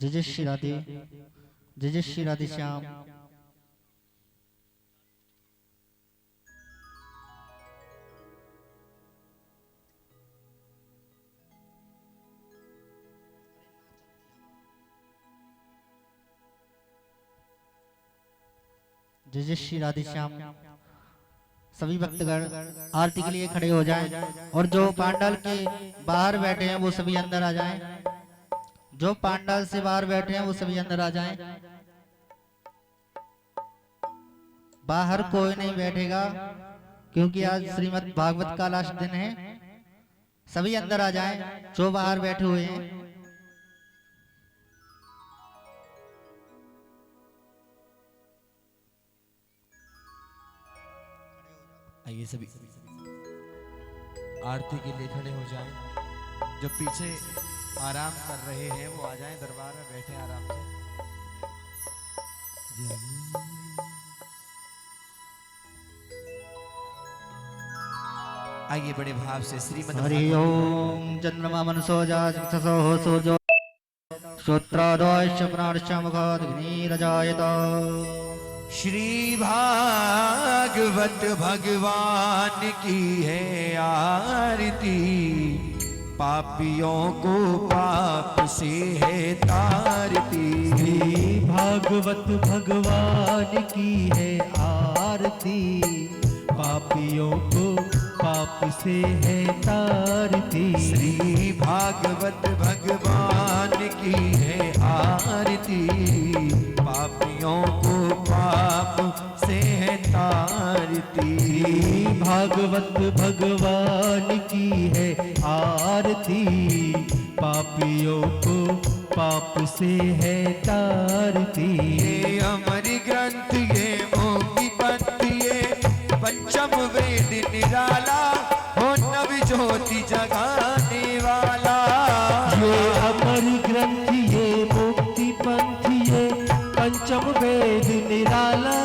जय जय श्री राधे, जय जय श्री राधे श्याम। जय जय श्री राधे श्याम। सभी भक्तगण आरती के लिए खड़े हो जाएं और जो पांडाल के बाहर बैठे हैं वो सभी अंदर आ जाएं। जो पांडाल से बाहर बैठे हैं वो सभी अंदर आ जाएं। बाहर कोई नहीं बैठेगा क्योंकि आज श्रीमद् भागवत का लास्ट दिन है। सभी अंदर आ जाएं जो बाहर बैठे हुए हैं। आइए सभी आरती के लिए खड़े हो जाएं। जो पीछे आराम कर रहे हैं वो आ जाएं, दरबार में बैठे आराम से। आइए बड़े भाव से श्रीमद् हरि ओम। चंद्रमा मनसो जासो सूर्यो श्रोत्रादोश्च प्राणश्च मुखादग्निरजायत। श्री भागवत भगवान की है आरती, पापियों को पाप से है तारती। श्री भागवत भगवान की है आरती, पापियों को पाप से है तारती। श्री भागवत भगवान की है आरती, पापियों को पाप से है तारती। भागवत भगवान की है आरती, पापियों को पाप से है तारती। ये अमर ग्रंथ ये मोक्ति पंथ ये पंचम वेद निराला, हो नव ज्योति जगाने वाला। ये अमर ग्रंथ ये मुक्ति पंथ ये पंचम वेद निराला,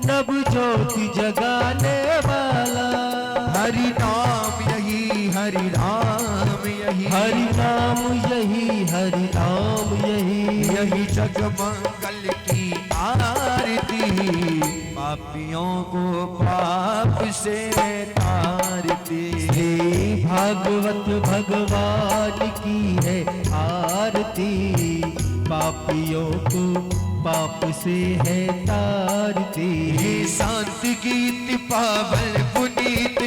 नव ज्योति जगाने वाला। हरि नाम यही हरि नाम यही, हरि नाम यही हरि नाम यही, यही जग मंगल की आरती, पापियों को पाप से तारती। श्री भागवत भगवान की है आरती, पापियों को पाप से है तारती। ये शांत गीत पावन पुनीत,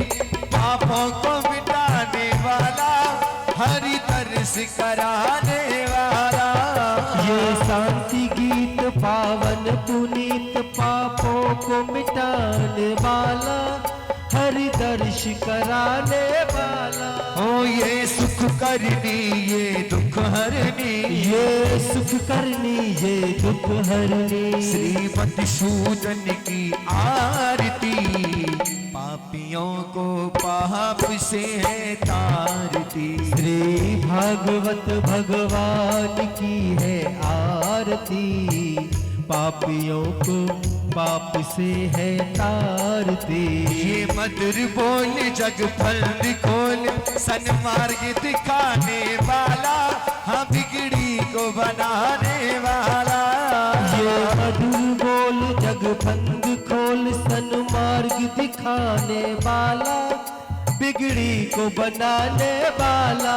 पापों को मिटाने वाला, हरि दर्श कराने वाला। ये शांति गीत पावन पुनीत, पापों को मिटाने वाला, हरि दर्श कराने वाला। ओ ये सुख करनी ये दुख हरनी, ये सुख करनी ये दुख हरनी। श्रीमती सूदन की आरती, पापियों को पाप से है तारती। श्री भागवत भगवान की है आरती, पापियों को पाप से है तारती। ये मधुर बोल जग फल खोल, सन्मार्ग दिखाने वाला, हाँ बिगड़ी को बनाने वाला। ये मधुर बोल जग फंद खोल, सन्मार्ग दिखाने वाला, बिगड़ी को बनाने वाला।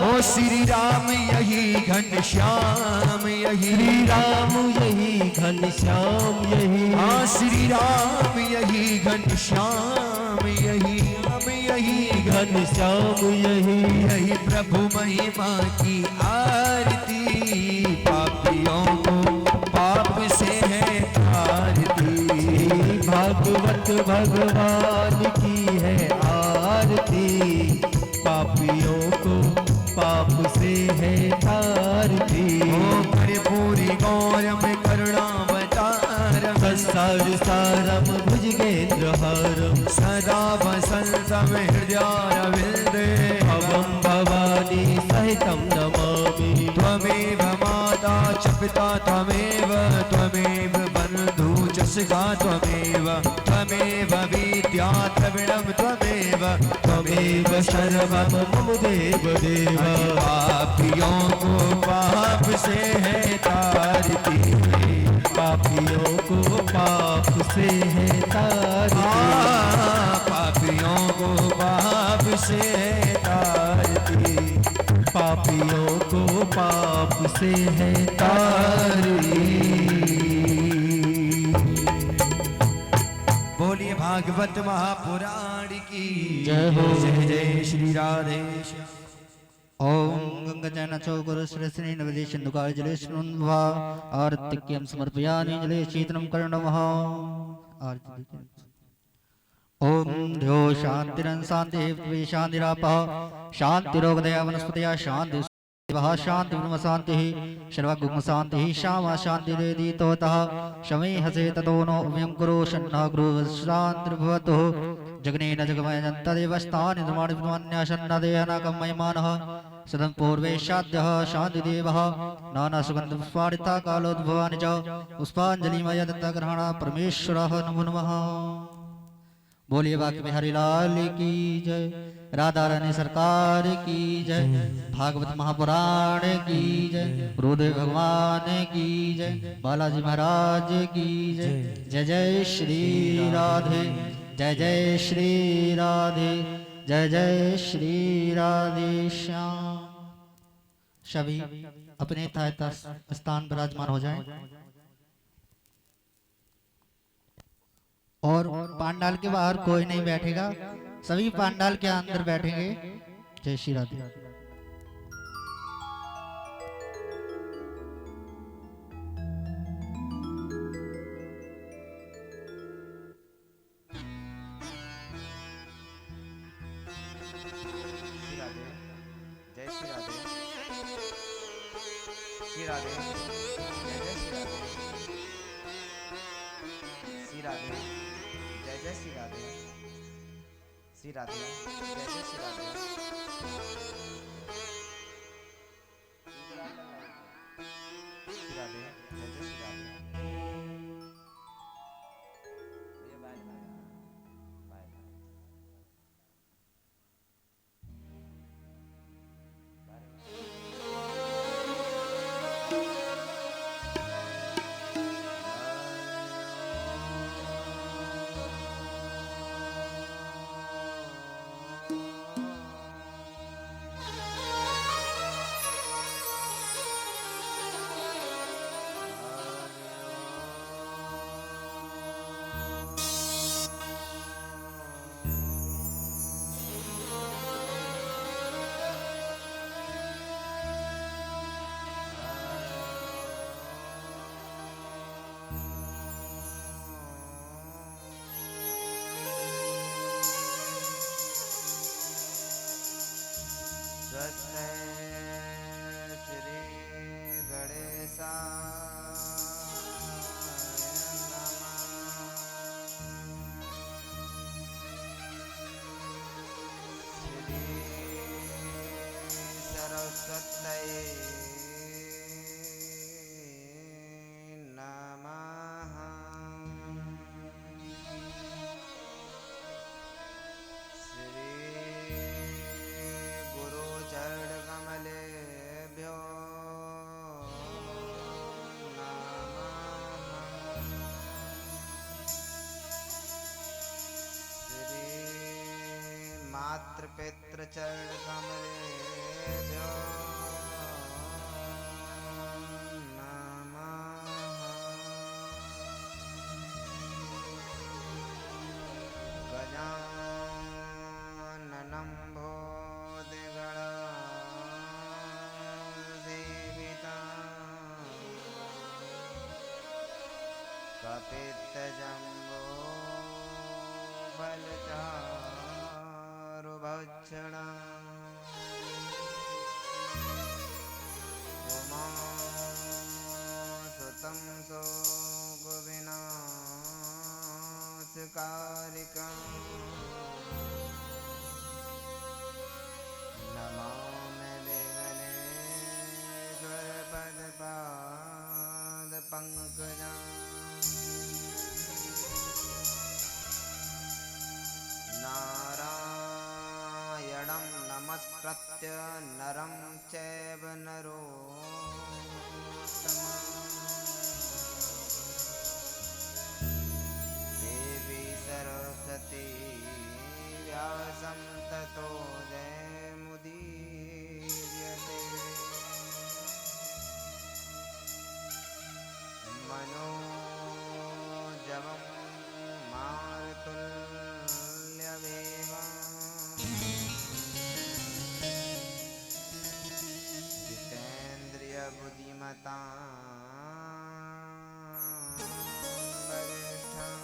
ओ श्री राम यही घनश्याम यही, श्री राम यही घनश्याम यही, हाँ श्री राम यही घनश्याम यही, हम यही घनश्याम यही। यही प्रभु महिमा की आरती, पापियों को पाप से है तारती। भागवत भगवान की है आरती, पापियों को पाप से है तारती। ओ परिपूरी गौरम करुणावतारम, संसार सारम भुजगेंद्र हारम, सदा वसंतम हृदयारविंदे, भवं भवानी सहितं नमामि। त्वमेव माता च पिता त्वमेव, त्वमेव बन्धु च सखा त्वमेव, त्वमेव विद्या द्रविणं त्वमेव, त्वमेव सर्वं मम देव देव। पापियों को पाप से है पापियों को पाप से है तारती, पापियों को पाप से तारती, पापियों को पाप से है तारती। बोलिए भागवत महापुराण की जय हो। जय जय श्री राधे। ओम गंगाजन चौगुरु श्री नवदे सिंधुकाल जले स्नुन्वा आरत्यक्यं समर्पयामि जले शीतलं कर्णमः। ओम ध्यो शांतिरं शांति शांतिरापः शांतिरोगदया वनस्पतया शांति शांति ब्रह्म शांति सर्वगुण शांति श्यामा शांति देदीतोतः शमे हसे ततो नो उभयं कुरु शन्नः कुरु शान्तिर्भवतु जगनेन जगमयन्तदेव स्थानि धर्माणि विद्वान्यासन्नदेहनाकमयमानः सदं पूर्वेशाद्यः शान्तिदेवः नानासुगन्धपुष्पाणिता कालोद्भवानि च पुष्पाञ्जलिमय दत्तग्रहण परमेश्वरः नमो नमः। बोलिए बाकी बिहारी लाल की जय, राधा रानी सरकार की जय, भागवत महापुराण की जय, गुरुदेव भगवान की जय, बालाजी महाराज की जय। जय जय श्री राधे, जय जय श्री राधे, जय जय श्री राधे श्याम। सभी अपने यथायथा स्थान पर विराजमान हो जाएं और पांडाल के बाहर कोई नहीं बैठेगा, सभी पांडाल के अंदर बैठेंगे। जय श्री राधे। जय श्री राधे, श्री राधे, जय जय श्री राधे, श्री राधे, जय जय श्री राधे, श्री राधे, जय जय श्री राधे, श्री राधे, जय जय श्री राधे। श्री गणेशाय नमः। श्री सरस्वत्यै नमः। श्री चरणकमलेभ्यो नमः। श्री मातृपितृचरणकमलेभ्यो नमः। गजाननं कपित्तजम्बो बलचारुभक्षणा उमासुतं शोकविनाशकारिका नमामि विघ्नेश्वरपदपादपङ्कजा नारायणं नमस्कृत्य नरं चैव नरोत्तमं वरिष्ठं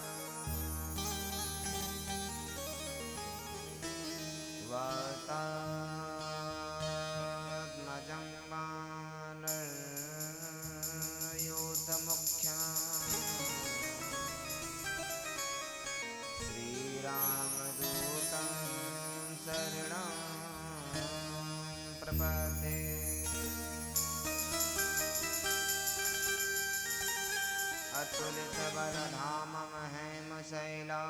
वातात्मजं वानरयूथमुख्यं श्रीरामदूतं शरणं प्रपद्ये। अतुलितबलधामं हेमशैलावदेहं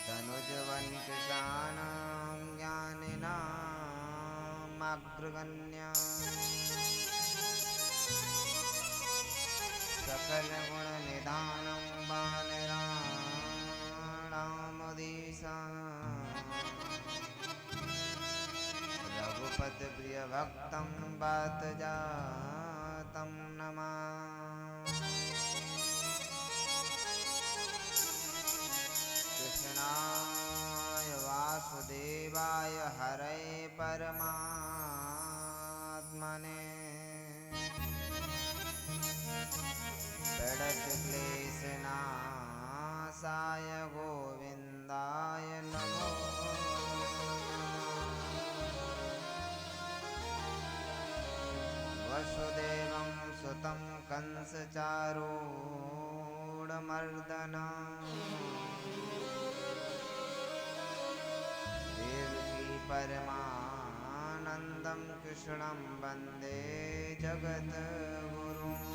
तनुजवन्कृशानां ज्ञानिनामग्रगण्यं सकलगुणनिधानं वानराणामुदीशम् रघुपति प्रिय भक्तं वातजातं नमामि। कृष्णाय वासुदेवाय हरे परमात्मने प्रणतक्लेशनाशाय गोविन्दाय नमो वसुदेवं सुतं कंसचारूढमर्दनं देवकी परमानन्दं कृष्णं वन्दे जगद्गुरुम्।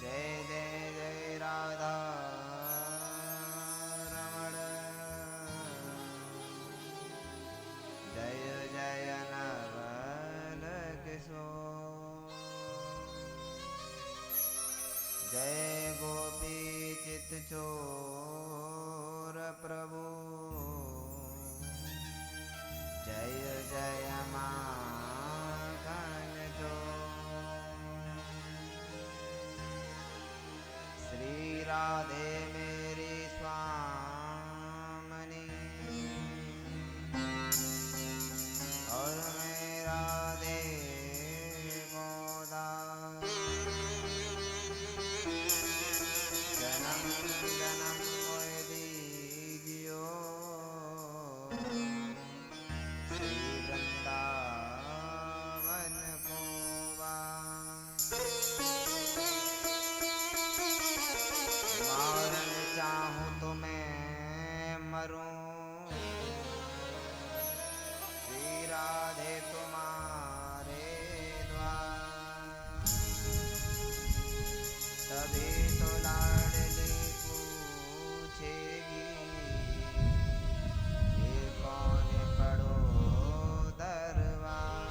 जय जय जय राधा रमण, जय जय नवल किशोर, जय गोपी चित चोर प्रभु, जय जय माखन चोर। श्री राधे मेरी स्वामिनी और मेरा दे मोदा, जन्म जन्म मोय दीजियो श्री वृंदावन को मारन चाहूं तो मैं मरूं, श्री राधे तुम्हारे द्वार, तभी तो लाडली पूछेगी ये कौन पड़ो दरबार।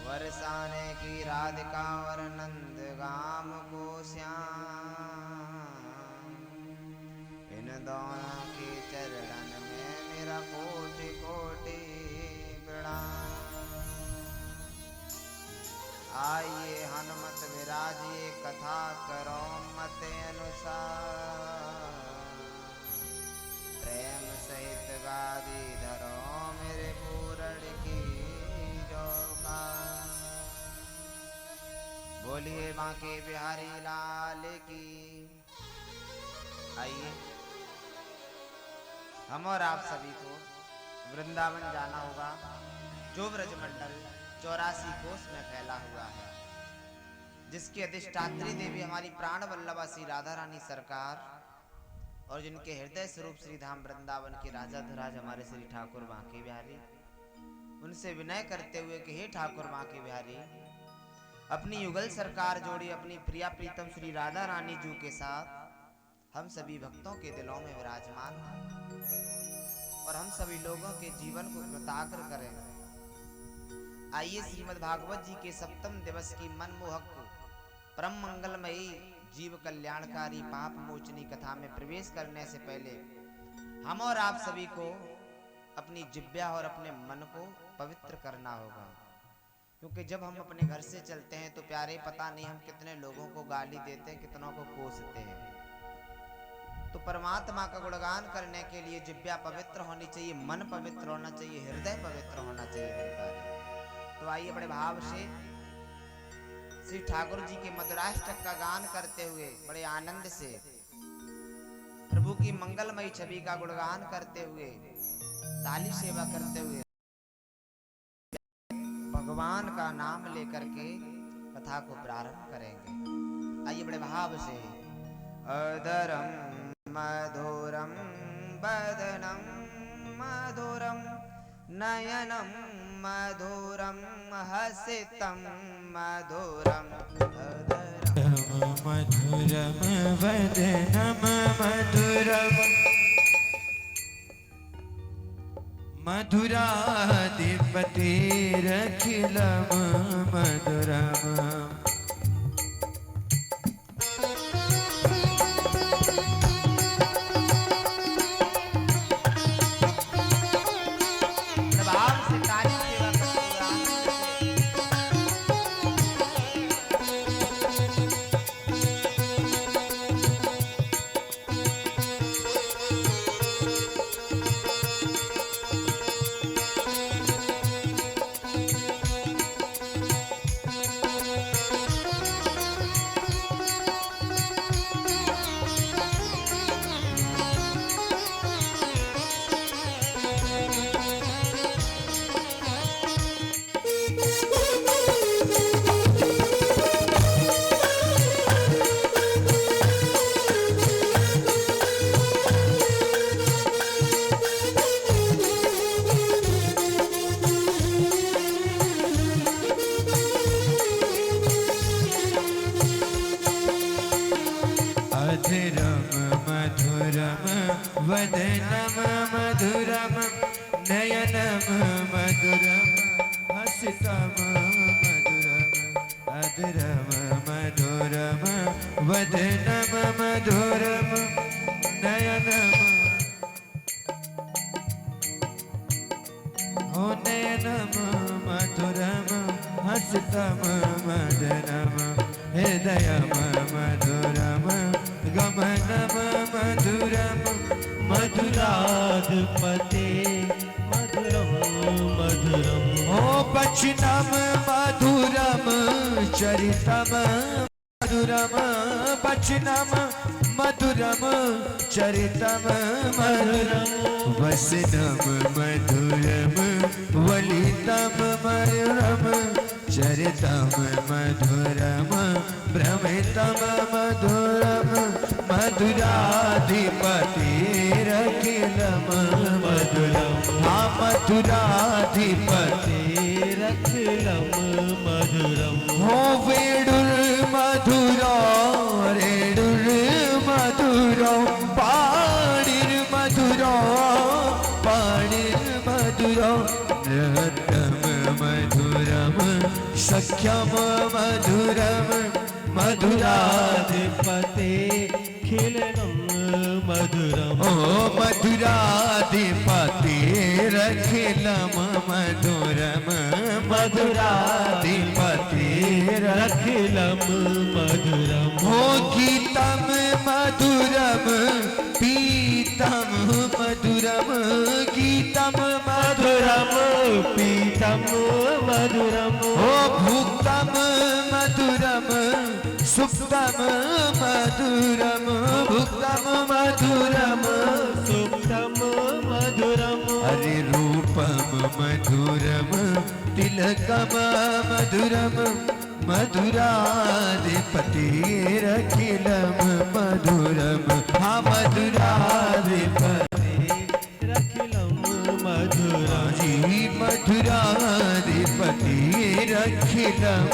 बरसाने की राधिका और नंद गाम को श्याम, इन दोनों के चरणन में मेरा कोटि कोटि प्रणाम। आइए हनुमत विराजिए कथा करो मत अनुसार, प्रेम सहित गादी धरो मेरे पूरण की जोका। बोलिए बांके बिहारी लाल की। आइए हम और आप सभी को वृंदावन जाना होगा, जो ब्रजमंडल 84 कोस में फैला हुआ है, जिसकी अधिष्ठात्री देवी हमारी प्राण वल्लभा श्री राधा रानी सरकार और जिनके हृदय स्वरूप श्री धाम वृंदावन के राजाधिराज हमारे श्री ठाकुर बांके बिहारी, उनसे विनय करते हुए कि हे ठाकुर बांके बिहारी, अपनी युगल सरकार जोड़ी अपनी प्रिया प्रीतम श्री राधा रानी जी के साथ हम सभी भक्तों के दिलों में विराजमान हैं और हम सभी लोगों के जीवन को कृताग्र करें। आइए श्रीमद् भागवत जी के सप्तम दिवस की मनमोहक परम मंगलमयी जीव कल्याणकारी पाप मोचनी कथा में प्रवेश करने से पहले हम और आप सभी को अपनी जिह्वा और अपने मन को पवित्र करना होगा, क्योंकि जब हम अपने घर से चलते हैं तो प्यारे पता नहीं हम कितने लोगों को गाली देते हैं, कितनों को कोसते हैं। तो परमात्मा का गुणगान करने के लिए जिह्वा पवित्र होनी चाहिए, मन पवित्र होना चाहिए, हृदय पवित्र होना चाहिए मेरे प्यारे। तो आइए बड़े भाव से श्री ठाकुर जी के मधुराष्टक का गान करते हुए बड़े आनंद से प्रभु की मंगलमयी छवि का गुणगान करते हुए, ताली सेवा करते हुए भगवान का नाम लेकर के कथा को प्रारंभ करेंगे। आइए बड़े भाव से अधरम मधुरम बदनम मधुरम नयनम मधुरम हसितम मधुरम मधुरम वदनम मधुरम मधुराधिपतिरखिलम मधुरम प्रभाव से ताली सेवा करते हुए आनंद वदनम मधुरम नयनम मधुरम हसितम मधुरम अधरम मधुरम वदनम मधुरम नयनम हो नयनम मधुरम हसितम मदनम हृदयम मधुरम गमनम मधुरम मधुराधिपते मधुरम मधुरम ओ बचनम मधुरम चरितम मधुरम बचनम मधुरम चरितम मधुरम वसनम मधुरम वलितम मधुरम चरितम मधुरम भ्रमितम मधुरम मधुराधिपतिरखिलम मधुरम हाँ मधुराधिपतिरखिलम मधुरम हो वेडुर मधुरा रेडुर मधुरा पाणिर मधुरा पाणिर मधुरा नृत्यम मधुरम सख्यम मधुरम मधुराधिपते खिलनम मधुरम ओ मधुराधिपतिरखिलम मधुरम मधुराधिपतिरखिलम मधुरम हो गीतम मधुरम पीतम मधुरम गीतम मधुरम पीतम मधुरम हो भुक्तम मधुरम सुप्तम मधुरम भुक्तम मधुरम सुप्तम मधुरम हरि रूपम मधुरम तिलकम मधुरम मधुराधिपतिरखिलम मधुरम हाँ मधुराधिपतिरखिलम मधुरम जी मधुराधिपतिरखिलम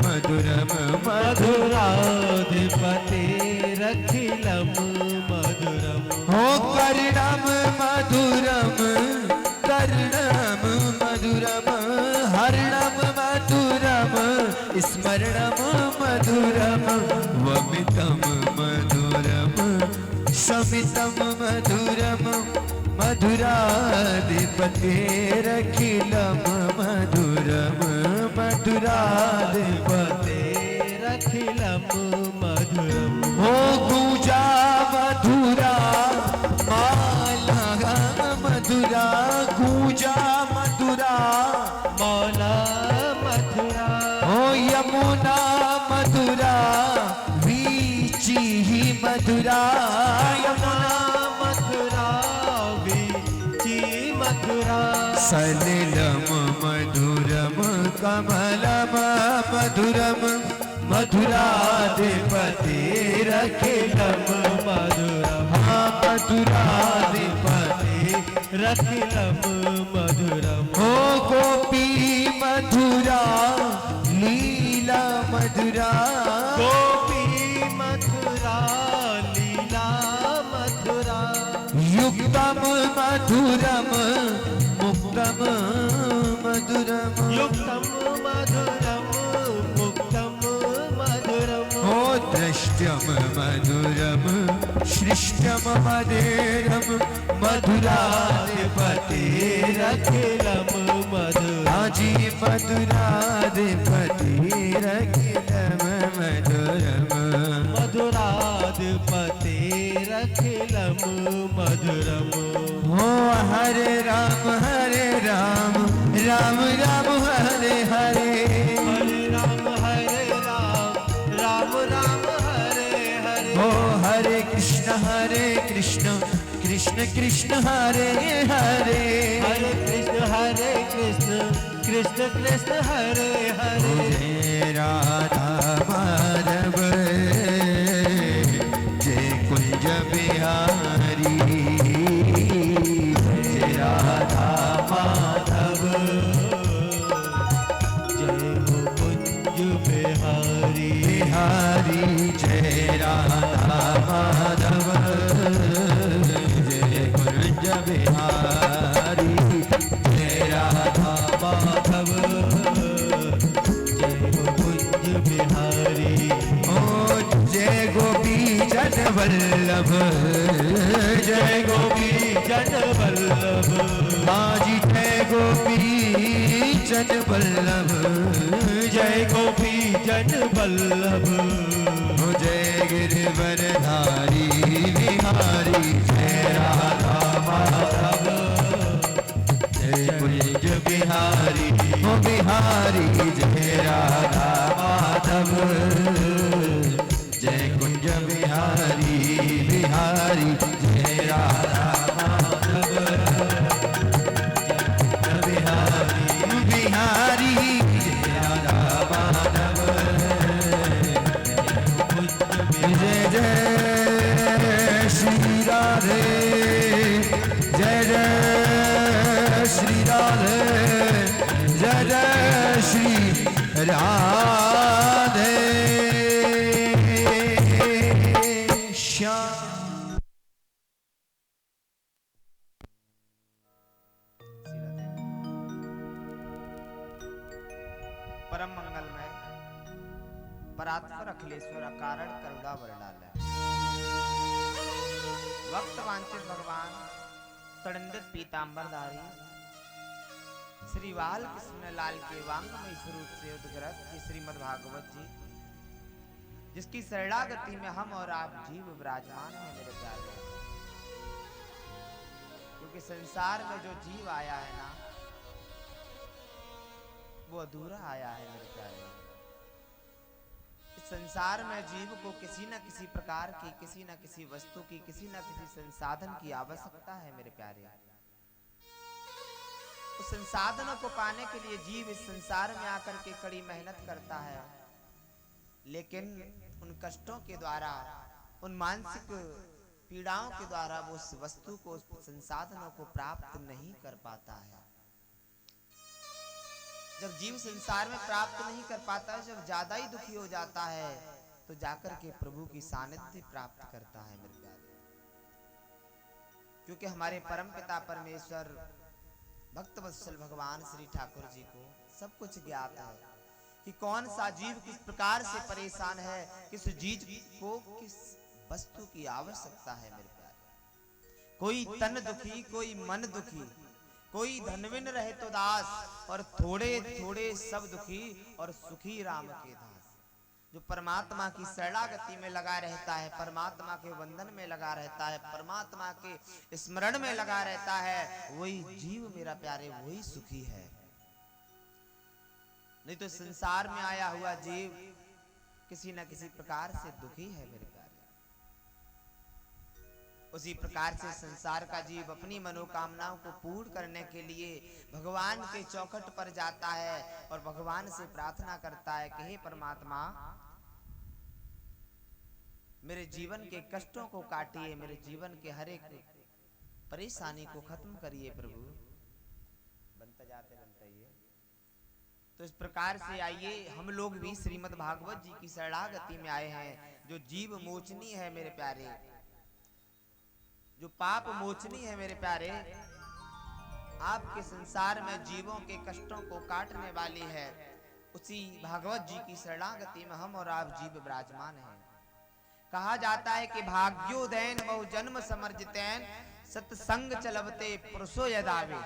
मधुरम मधुराधिपतिरखिलम मधुरम हो कर्णम मधुरम कर्णम मधुरम हरणम मधुरम स्मरणम मधुरम वमितम मधुरम समितम मधुरम मधुराधिपतिरखिलम मधुरम मधुराधिपतिरखिलम मधुरम हो पूजा मधुरा मधुरा यमुना मथुरा वीची मथुरा सलिलम मधुरम कमलम मधुरम मथुराधिपतिरखिलम मधुरम मधुराधिपति रखिलम मधुरम हो गोपी मधुरा लीला मधुरा गोपी मथुरा लीला मथुरा युक्तम मधुरम मुक्तम मधुरम युक्तम मधुरम मुक्तम मधुरम हो दृष्ट्यम मधुरम सृष्टम मधुरम मधुराधिपतिरखिलम मधुरम मधुराधिपतिरखिलम जी मधुराधिपतिरखिलम मधुरम मधुराधिपतिरखिलम मधुरम हो हरे राम राम राम हरे हरे हरे राम राम राम हरे हरे हो हरे कृष्ण कृष्ण कृष्ण हरे हरे हरे कृष्ण कृष्ण कृष्ण हरे हरे जय राधा माधव जय कुंज बिहारी जय राधा माधव जय हो कुंज बिहारी बिहारी जय राधा माधव जय कुंज बिहारी जय राधा माधव जय हो कुंज बिहारी ओ जय गोपी जन वल्लभ जय गोपी जन वल्लभ बाजी जय गोपी जन वल्लभ जय गोपी जन वल्लभ ओ जय गिरिवरधारी बिहारी जय राधा माधव जय कुंज बिहारी ओ बिहारी जय राधा माधव जय कुंज बिहारी बिहारी जय राधा माधव जय बिहारी बिहारी जय राधा माधव जय जय श्री राधे जय जय श्री राधे जय जय श्री राधे श्याम परम मंगलमय परात्पर अखिलेश्वर अकारण करुणा वर्णालय वक्त वांछित भगवान तड़ंदित पीतांबरधारी श्री बाल कृष्ण लाल के वांगमय स्वरूप से उद्ग्रत ये श्रीमद् भागवत जी जिसकी शरणागति में हम और आप जीव विराजमान हैं मेरे प्यारे। क्योंकि संसार में जो जीव आया है ना वो अधूरा आया है मेरे प्यारे। इस संसार में जीव को किसी न किसी प्रकार की किसी न किसी वस्तु की किसी न किसी संसाधन की आवश्यकता है मेरे प्यारे। उस संसाधनों को पाने के लिए जीव इस संसार में आकर के कड़ी मेहनत करता है, लेकिन उन कष्टों के द्वारा उन मानसिक पीड़ाओं के द्वारा वो उस वस्तु को उस संसाधनों को प्राप्त नहीं कर पाता है। जब जीव संसार में प्राप्त नहीं कर पाता है, जब ज्यादा ही दुखी हो जाता है तो जाकर के प्रभु की सानिध्य प्राप्त करता है मेरे प्यारे। क्योंकि हमारे परम पिता परमेश्वर भक्त वत्सल भगवान श्री ठाकुर जी को सब कुछ ज्ञात है कि कौन सा जीव किस प्रकार से परेशान है, किस जीव को किस वस्तु की आवश्यकता है मेरे प्यारे। कोई तन दुखी, कोई मन दुखी, कोई धनविन रहे तो दास, और थोड़े थोड़े सब दुखी और सुखी राम के दास। जो परमात्मा की शरणागति में लगा रहता है, परमात्मा के वंदन में लगा रहता है, परमात्मा के स्मरण में लगा रहता है, वही जीव मेरा प्यारे वही सुखी है। नहीं तो संसार में आया हुआ जीव किसी न किसी प्रकार से दुखी है मेरे प्यारे। उसी प्रकार से संसार का जीव अपनी मनोकामनाओं को पूर्ण करने के लिए भगवान के चौखट पर जाता है और भगवान से प्रार्थना करता है कि हे परमात्मा, मेरे जीवन के कष्टों को काटिए, मेरे जीवन के हर एक परेशानी को खत्म करिए प्रभु। बनता जाते ये। तो इस प्रकार से आइए हम लोग भी श्रीमद् भागवत जी की शरणागति में आए हैं, जो जीव मोचनी है मेरे प्यारे, जो पाप मोचनी है मेरे प्यारे। आपके संसार में जीवों के कष्टों को काटने वाली है, उसी भागवत जी की शरणागति में हम और आप जीव विराजमान हैं। कहा जाता है कि भाग्योदयन बहु जन्म समर्जितैन सत्संग चलवते पुरुषो यदावे।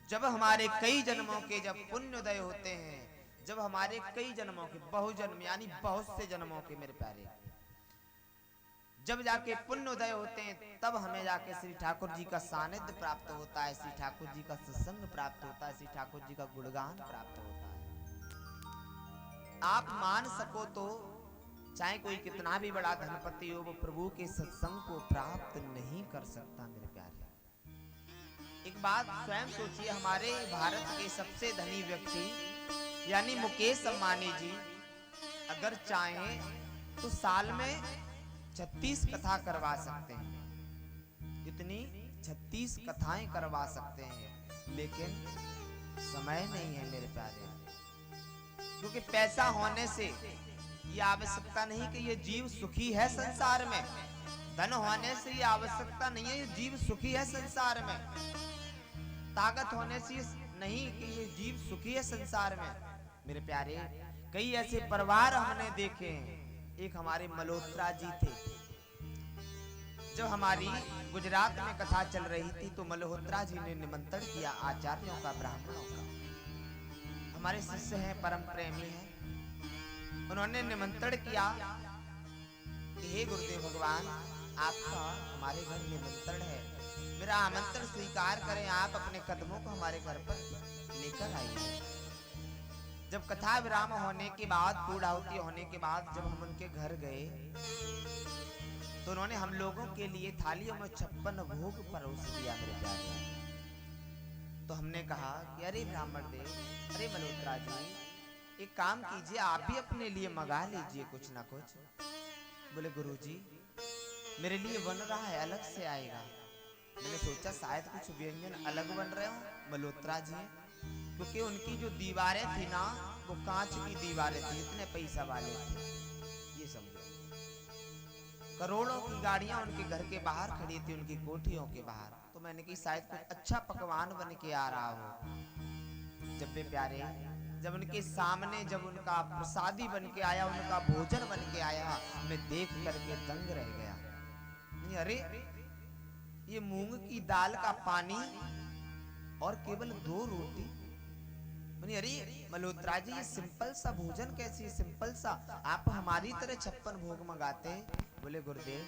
जब हमारे कई जन्मों के जब पुण्योदय होते हैं, जब हमारे कई जन्मों के, बहुजन्म यानी बहुत से जन्मों के मेरे प्यारे, जब जाके पुण्योदय होते हैं, तब हमें जाके श्री ठाकुर जी का सानिध्य प्राप्त होता है, श्री ठाकुर जी का सत्संग प्राप्त होता है, श्री ठाकुर जी का गुणगान प्राप्त होता है। आप मान सको तो चाहे कोई कितना भी बड़ा धनपति हो, वो प्रभु के सत्संग को प्राप्त नहीं कर सकता मेरे प्यारे। एक बात स्वयं सोचिए, हमारे भारत के सबसे धनी व्यक्ति यानी मुकेश अंबानी जी अगर चाहें तो साल में 36 कथा करवा सकते हैं। कितनी? 36 कथाएं करवा सकते हैं, लेकिन समय नहीं है मेरे प्यारे। क्योंकि पैसा होने से ये आवश्यकता नहीं कि ये जीव सुखी है संसार में, धन होने से ये आवश्यकता नहीं है ये जीव सुखी है संसार में, ताकत होने से नहीं कि ये जीव सुखी है संसार में मेरे प्यारे। कई ऐसे परिवार हमने देखे हैं। एक हमारे मल्होत्रा जी थे, जब हमारी गुजरात में कथा चल रही थी तो मल्होत्रा जी ने निमंत्रण किया आचार्यों का, ब्राह्मणों का। हमारे शिष्य हैं, परम प्रेमी हैं। उन्होंने निमंत्रण किया कि हे गुरुदेव भगवान, आपका हमारे घर निमंत्रण है, मेरा आमंत्रण स्वीकार करें, आप अपने कदमों को हमारे घर पर लेकर आइए। जब कथा विराम होने के बाद, पूर्णाहुति होने के बाद जब हम उनके घर गए तो उन्होंने हम लोगों के लिए थालियों में 56 भोग परोस दिया मेरे प्यारे। तो हमने कहा कि अरे ब्राह्मण देव, अरे मल्होत्रा जी, एक काम कीजिए, आप भी अपने लिए मंगा लीजिए कुछ ना कुछ। बोले गुरुजी, मेरे लिए बन रहा है, अलग से आएगा। मैंने सोचा शायद कुछ व्यंजन अलग बन रहे हो मल्होत्रा जी, क्योंकि उनकी जो दीवारें थी ना, वो कांच की दीवारें थी, इतने पैसा वाले थे ये समझो। करोड़ों की गाड़ियां उनके घर के बाहर खड़ी थी, उनकी कोठियों के बाहर। तो मैंने कहा शायद कुछ अच्छा पकवान बन के आ रहा हो। जब भी प्यारे, जब उनके सामने जब उनका प्रसादी बन के आया, उनका भोजन बन के आया, मैं देख करके दंग रह गया। अरे ये मूंग की दाल का पानी और केवल 2 रोटी। अरे मल्होत्रा जी, ये सिंपल सा भोजन कैसी, सिंपल सा, आप हमारी तरह 56 भोग मंगाते। बोले गुरुदेव,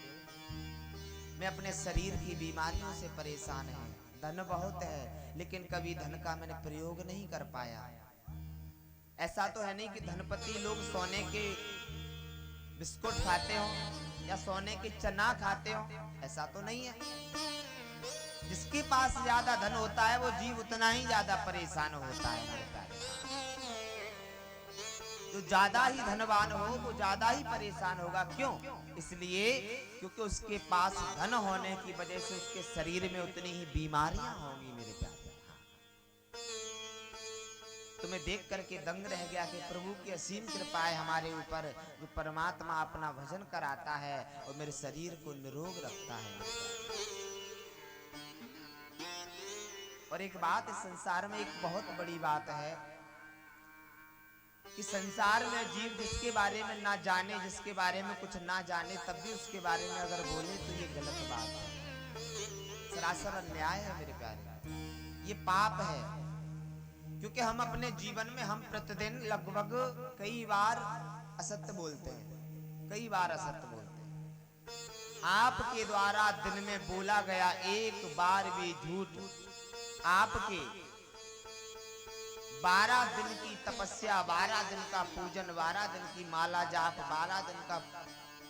मैं अपने शरीर की बीमारियों से परेशान है, धन बहुत है, लेकिन कभी धन का मैंने प्रयोग नहीं कर पाया। ऐसा तो है नहीं कि धनपति लोग सोने के बिस्कुट खाते हो या सोने के चना खाते हो, ऐसा तो नहीं है। जिसके पास ज्यादा धन होता है वो जीव उतना ही ज्यादा परेशान होता है मेरे प्यारे। जो ज्यादा ही धनवान हो वो ज्यादा ही परेशान होगा। क्यों? इसलिए क्योंकि उसके पास धन होने की वजह से उसके शरीर में उतनी ही बीमारियां होंगी मेरे प्यारे। तो मैं देख करके दंग रह गया कि प्रभु की असीम कृपा है हमारे ऊपर, जो परमात्मा अपना भजन कराता है और मेरे शरीर को निरोग रखता है। और एक बात इस संसार में एक बहुत बड़ी बात है कि संसार में जीव जिसके बारे में ना जाने, जिसके बारे में कुछ ना जाने, तब भी उसके बारे में अगर बोले तो ये गलत बात है, सरासर अन्याय है मेरे प्यारे, ये पाप है। क्योंकि हम अपने जीवन में हम प्रतिदिन लगभग कई बार असत्य बोलते हैं, कई बार असत्य बोलते हैं। आपके द्वारा दिन में बोला गया एक बार भी झूठ, आपके 12 दिन की तपस्या, 12 दिन का पूजन, 12 दिन की माला जाप, 12 दिन का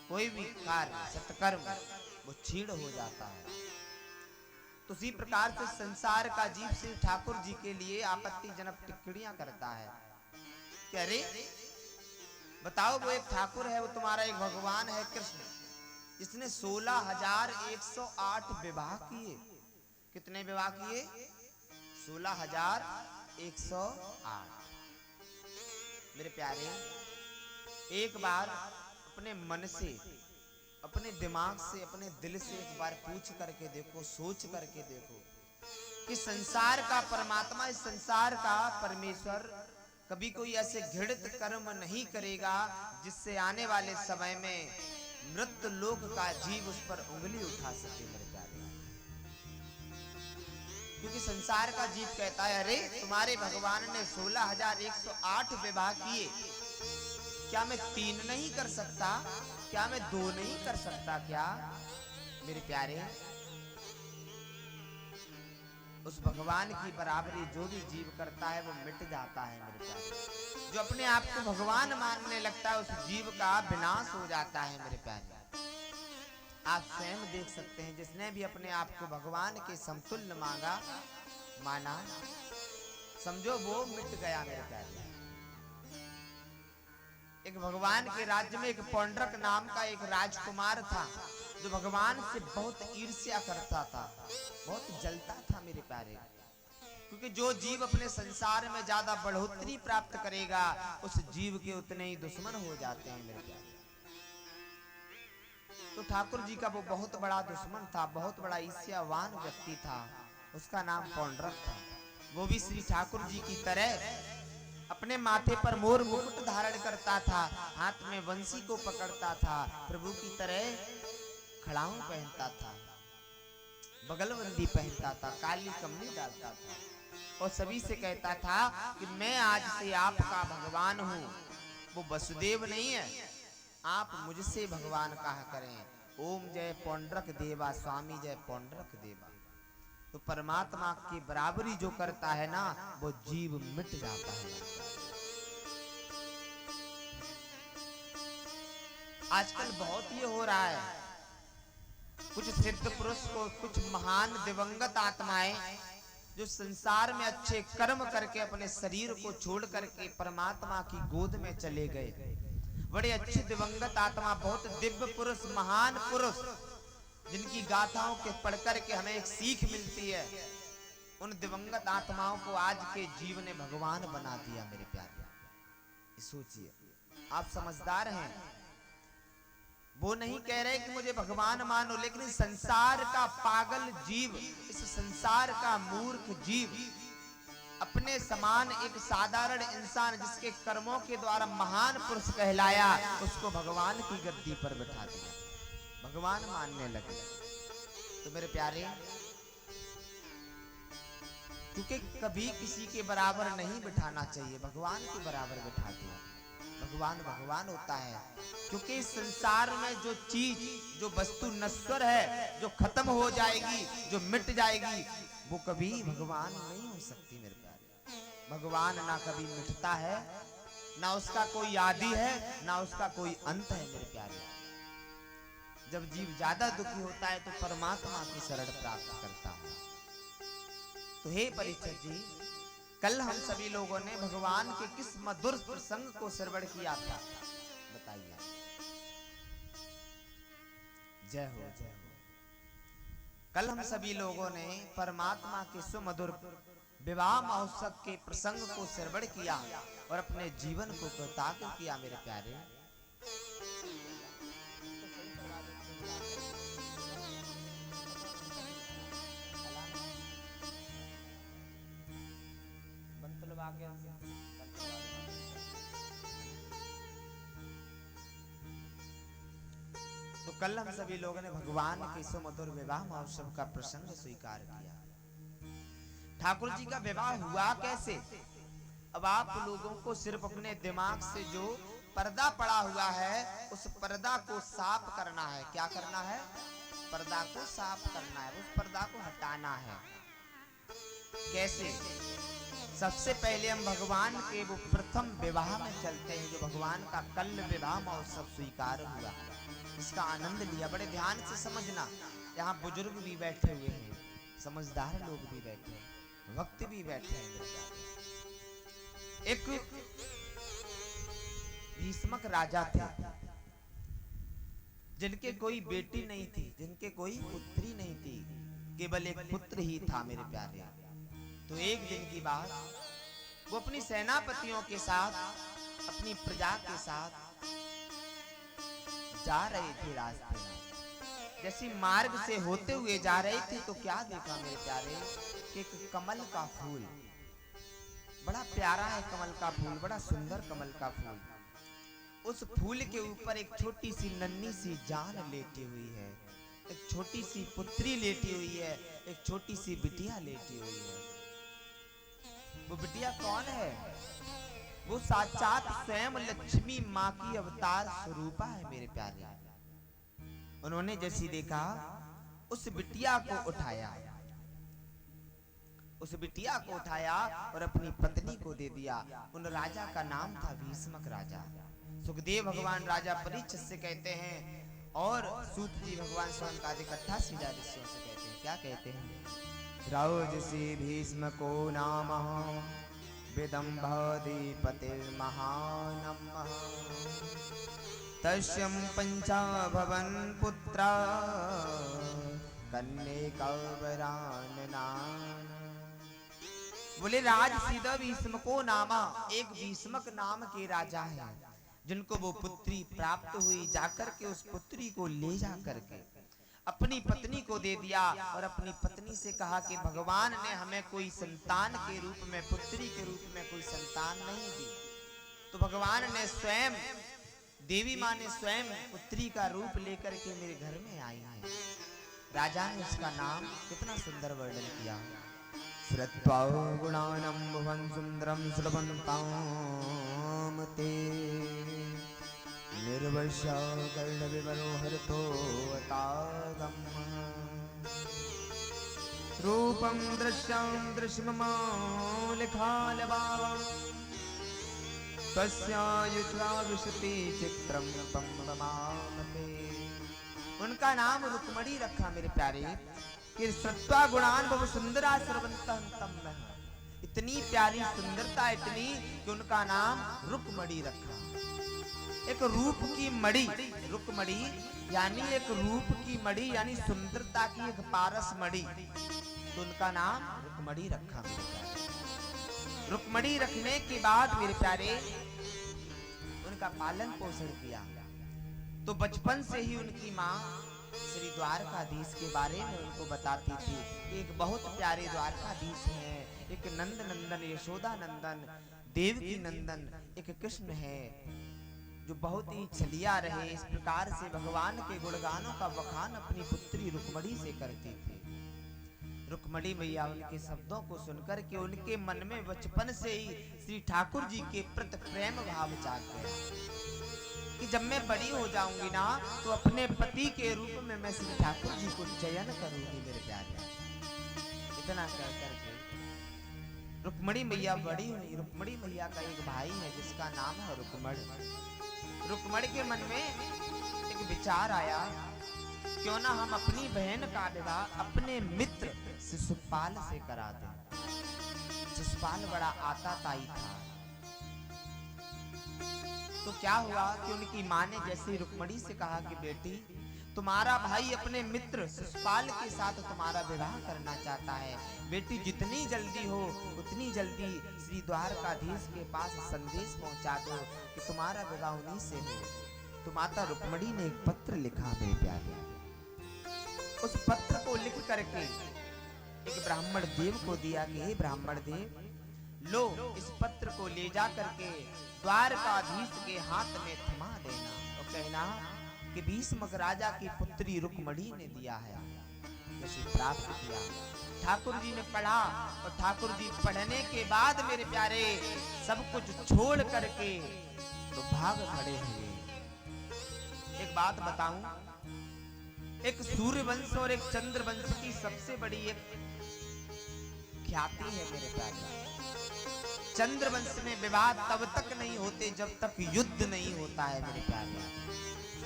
कोई भी कार्य सत्कर्म, वो छीड़ हो जाता है। तो उसी प्रकार से संसार का जीव श्री ठाकुर जी के लिए आपत्तिजनक टिप्पणियां करता है कि अरे बताओ, वो एक ठाकुर है, वो तुम्हारा एक भगवान है कृष्ण, जिसने 16,108 विवाह किए। कितने विवाह किए? 16,108। मेरे प्यारे, एक बार अपने मन से, अपने दिमाग से, अपने दिल से एक बार पूछ करके देखो, सोच करके देखो कि संसार का परमात्मा, इस संसार का परमेश्वर कभी कोई ऐसे घृणित कर्म नहीं करेगा जिससे आने वाले समय में मृत लोक का जीव उस पर उंगली उठा सके। मेरे प्यारे, क्योंकि संसार का जीव कहता है अरे तुम्हारे भगवान ने 16,108 विवाह किए, क्या मैं 3 नहीं कर सकता? क्या मैं 2 नहीं कर सकता? क्या मेरे प्यारे, उस भगवान की बराबरी जो भी जीव करता है वो मिट जाता है। मेरे प्यारे, जो अपने आप को भगवान मानने लगता है उस जीव का विनाश हो जाता है। मेरे प्यारे, आप स्वयं देख सकते हैं, जिसने भी अपने आप को भगवान के समतुल्य माना, समझो वो मिट गया। मेरे प्यारे, एक भगवान के राज्य में एक पौंड्रक नाम का एक राजकुमार था, जो भगवान से बहुत ईर्ष्या करता था, बहुत जलता था। मेरे प्यारे, क्योंकि जो जीव अपने संसार में ज्यादा बढ़ोतरी प्राप्त करेगा उस जीव के उतने ही दुश्मन हो जाते हैं। मेरे प्यारे, तो ठाकुर जी का वो बहुत बड़ा दुश्मन था, बहुत बड़ा ईर्ष्यावान व्यक्ति था, उसका नाम पौंड्रक था। वो भी श्री ठाकुर जी की तरह अपने माथे पर मोर मुकुट धारण करता था, हाथ में वंशी को पकड़ता था, प्रभु की तरह खड़ाऊं पहनता था, बगलबंदी पहनता था, काली कमनी डालता था और सभी से कहता था कि मैं आज से आपका भगवान हूं। वो वसुदेव नहीं है, आप मुझसे भगवान कहा करें। ओम जय पौंड्रक देवा, स्वामी जय पौंड्रक देवा। तो परमात्मा की बराबरी जो करता है ना, वो जीव मिट जाता है। आजकल बहुत ये हो रहा है, कुछ सिद्ध पुरुष को, कुछ महान दिवंगत आत्माएं जो संसार में अच्छे कर्म करके अपने शरीर को छोड़ करके परमात्मा की गोद में चले गए। बड़े अच्छे दिवंगत आत्मा, बहुत दिव्य पुरुष, महान पुरुष, जिनकी गाथाओं के पढ़कर के हमें एक सीख मिलती है, उन दिवंगत आत्माओं को आज के जीव ने भगवान बना दिया। मेरे प्यारे, सोचिए, आप समझदार हैं, वो नहीं कह रहे कि मुझे भगवान मानो, लेकिन संसार का पागल जीव, इस संसार का मूर्ख जीव अपने समान एक साधारण इंसान जिसके कर्मों के द्वारा महान पुरुष कहलाया, उसको भगवान की गद्दी पर बैठा दिया, भगवान मानने लगे। तो मेरे प्यारे, क्योंकि कभी किसी के बराबर नहीं बिठाना चाहिए, भगवान के बराबर बिठा दिया। भगवान भगवान होता है, क्योंकि इस संसार में जो चीज, जो वस्तु नश्वर है, जो खत्म हो जाएगी, जो मिट जाएगी, वो कभी भगवान नहीं हो सकती। मेरे प्यारे, भगवान ना कभी मिटता है, ना उसका कोई आदि है, ना उसका कोई अंत है। मेरे प्यारे, जब जीव ज्यादा दुखी होता है तो परमात्मा की शरण प्राप्त करता है। तो हे परीक्षित जी, कल हम सभी लोगों ने भगवान के किस मधुर प्रसंग को श्रवण किया था, बताइए। जय हो, जय हो। कल हम सभी लोगों ने परमात्मा के सुमधुर विवाह महोत्सव के प्रसंग को श्रवण किया और अपने जीवन को कृतार्थ किया। मेरे प्यारे, तो कल हम सभी लोगों ने भगवान के सुमधुर विवाह महोत्सव का प्रसंग स्वीकार किया। ठाकुर जी का विवाह हुआ कैसे? अब आप लोगों को सिर्फ अपने दिमाग से जो पर्दा पड़ा हुआ है उस पर्दा को साफ करना है। क्या करना है? पर्दा को साफ करना है, उस पर्दा को हटाना है। कैसे? सबसे पहले हम भगवान के वो प्रथम विवाह में चलते हैं, जो भगवान का कल विवाह महोत्सव स्वीकार हुआ। इसका आनंद लिया। बड़े ध्यान से समझना, यहाँ बुजुर्ग भी बैठे हुए हैं, समझदार लोग भी बैठे हैं, वक्त भी बैठे हैं। एक भीष्मक राजा थे जिनके कोई बेटी नहीं थी, जिनके कोई पुत्री नहीं थी, केवल एक पुत्र ही था मेरे प्यारे। तो एक दिन की बात, वो अपनी सेनापतियों के साथ, अपनी प्रजा के साथ जा रहे थे रास्ते में। जैसी मार्ग से होते हुए जा रहे थे तो क्या देखा मेरे प्यारे कि एक कमल का फूल, बड़ा प्यारा है कमल का फूल, बड़ा सुंदर कमल का फूल। उस फूल के ऊपर एक छोटी सी नन्ही सी जान लेटी हुई है, एक छोटी सी पुत्री लेटी हुई है, एक छोटी सी बिटिया लेटी हुई है। वो बिटिया कौन है? वो साक्षात स्वयं लक्ष्मी माँ की अवतार स्वरूपा है मेरे प्यारे। उन्होंने जैसी देखा, उस बिटिया को उठाया, उस बिटिया को उठाया और अपनी पत्नी को दे दिया। उन राजा का नाम था भीष्मक राजा। सुखदेव भगवान राजा परीक्षित से कहते हैं और सूत जी भगवान स्वयं का इकट्ठा सीधा ऋषियों से कहते हैं। क्या कहते हैं? राजसी भीष्म को नाम विदम्भदीपतिर्महानमः तस्यं पंचाभवन पुत्रा कन्यकावराननान। बोले राज सीधा भीष्मको नामा, एक भीष्मक नाम के राजा हैं जिनको वो पुत्री प्राप्त हुई। जाकर के उस पुत्री को ले जाकर के अपनी पत्नी को दे दिया और अपनी पत्नी से कहा कि भगवान ने हमें कोई संतान के रूप में, पुत्री के रूप में कोई संतान नहीं दी, तो भगवान ने स्वयं, देवी माँ ने स्वयं पुत्री का रूप लेकर के मेरे घर में आई है। राजा ने उसका नाम कितना सुंदर वर्णन किया। श्रुत्वा गुणानम भुवन सुंदरम सुलभंताम ते निर्वश्य कर्ण विवरोहरतो अतागम रूपम दृश्यं दृश्यमौलिखालभावं तस्यायुष्रा विशति चित्रं पम्बमामते। उनका नाम रुक्मणी रखा मेरे प्यारे कि सत्वा गुणान बहु सुंदरा सर्वंतम। इतनी प्यारी सुंदरता, इतनी कि उनका नाम रुक्मणी रखा। एक रूप की मणि, रुक्मणी यानी एक रूप की मणि, यानी सुंदरता की एक पारस मणि, तो उनका नाम रुक्मणी रखा मेरे प्यारे। रुक्मणी रखने के बाद मेरे प्यारे उनका पालन पोषण किया। तो बचपन से ही उनकी माँ श्री द्वारकाधीश के बारे में उनको बताती थी कि एक बहुत प्यारे द्वारकाधीश हैं, एक नंद नंदन, यशोदा नंदन, देवकी नंदन, एक कृष्ण है जो बहुत ही छलिया रहे। इस प्रकार से भगवान के गुणगानों का बखान अपनी पुत्री रुक्मणी से करती थी। रुक्मणी मैया उनके शब्दों को सुनकर के उनके मन में बचपन से ही श्री ठाकुर जी के प्रति प्रेम भाव जाग गया कि जब मैं बड़ी हो जाऊंगी ना तो अपने पति के रूप में मैं श्री ठाकुर जी को चयन करूंगी मेरे प्यारे। इतना कह करके रुक्मणी मैया बड़ी हुई। रुक्मणी मैया का एक भाई है जिसका नाम है रुक्मण। रुक्मण के मन में एक विचार आया, क्यों ना हम अपनी बहन का विवाह अपने मित्र शिशुपाल से करा दें। शिशुपाल बड़ा आताताई था। तो क्या हुआ कि उनकी माँ ने जैसे रुक्मणी से कहा कि बेटी, तुम्हारा भाई अपने मित्र शिशुपाल के साथ तुम्हारा विवाह करना चाहता है, बेटी जितनी जल्दी हो उतनी जल्दी श्री द्वारकाधीश के पास संदेश पहुंचा दो कि तुम्हारा विवाह उन्हीं से हो। तो माता रुक्मणी ने एक पत्र लिखा मेरे प्यारे। उस पत्र को लिख करके एक ब्राह्मण देव को दिया कि हे ब्राह्मण देव, लो इस पत्र को ले जा करके द्वारकाधीश के हाथ में थमा देना और कहना कि भीष्मक राजा की पुत्री रुक्मणी ने दिया है। जैसे प्राप्त किया, ठाकुर जी ने पढ़ा और ठाकुर जी पढ़ने के बाद मेरे प्यारे सब कुछ छोड़ करके तो भाग खड़े हुए। एक बात बताऊं, एक सूर्यवंश और एक चंद्रवंश की सबसे बड़ी एक ख्याति है मेरे प्यारे। चंद्रवंश में विवाद तब तक नहीं होते जब तक युद्ध नहीं होता है मेरे प्यारे।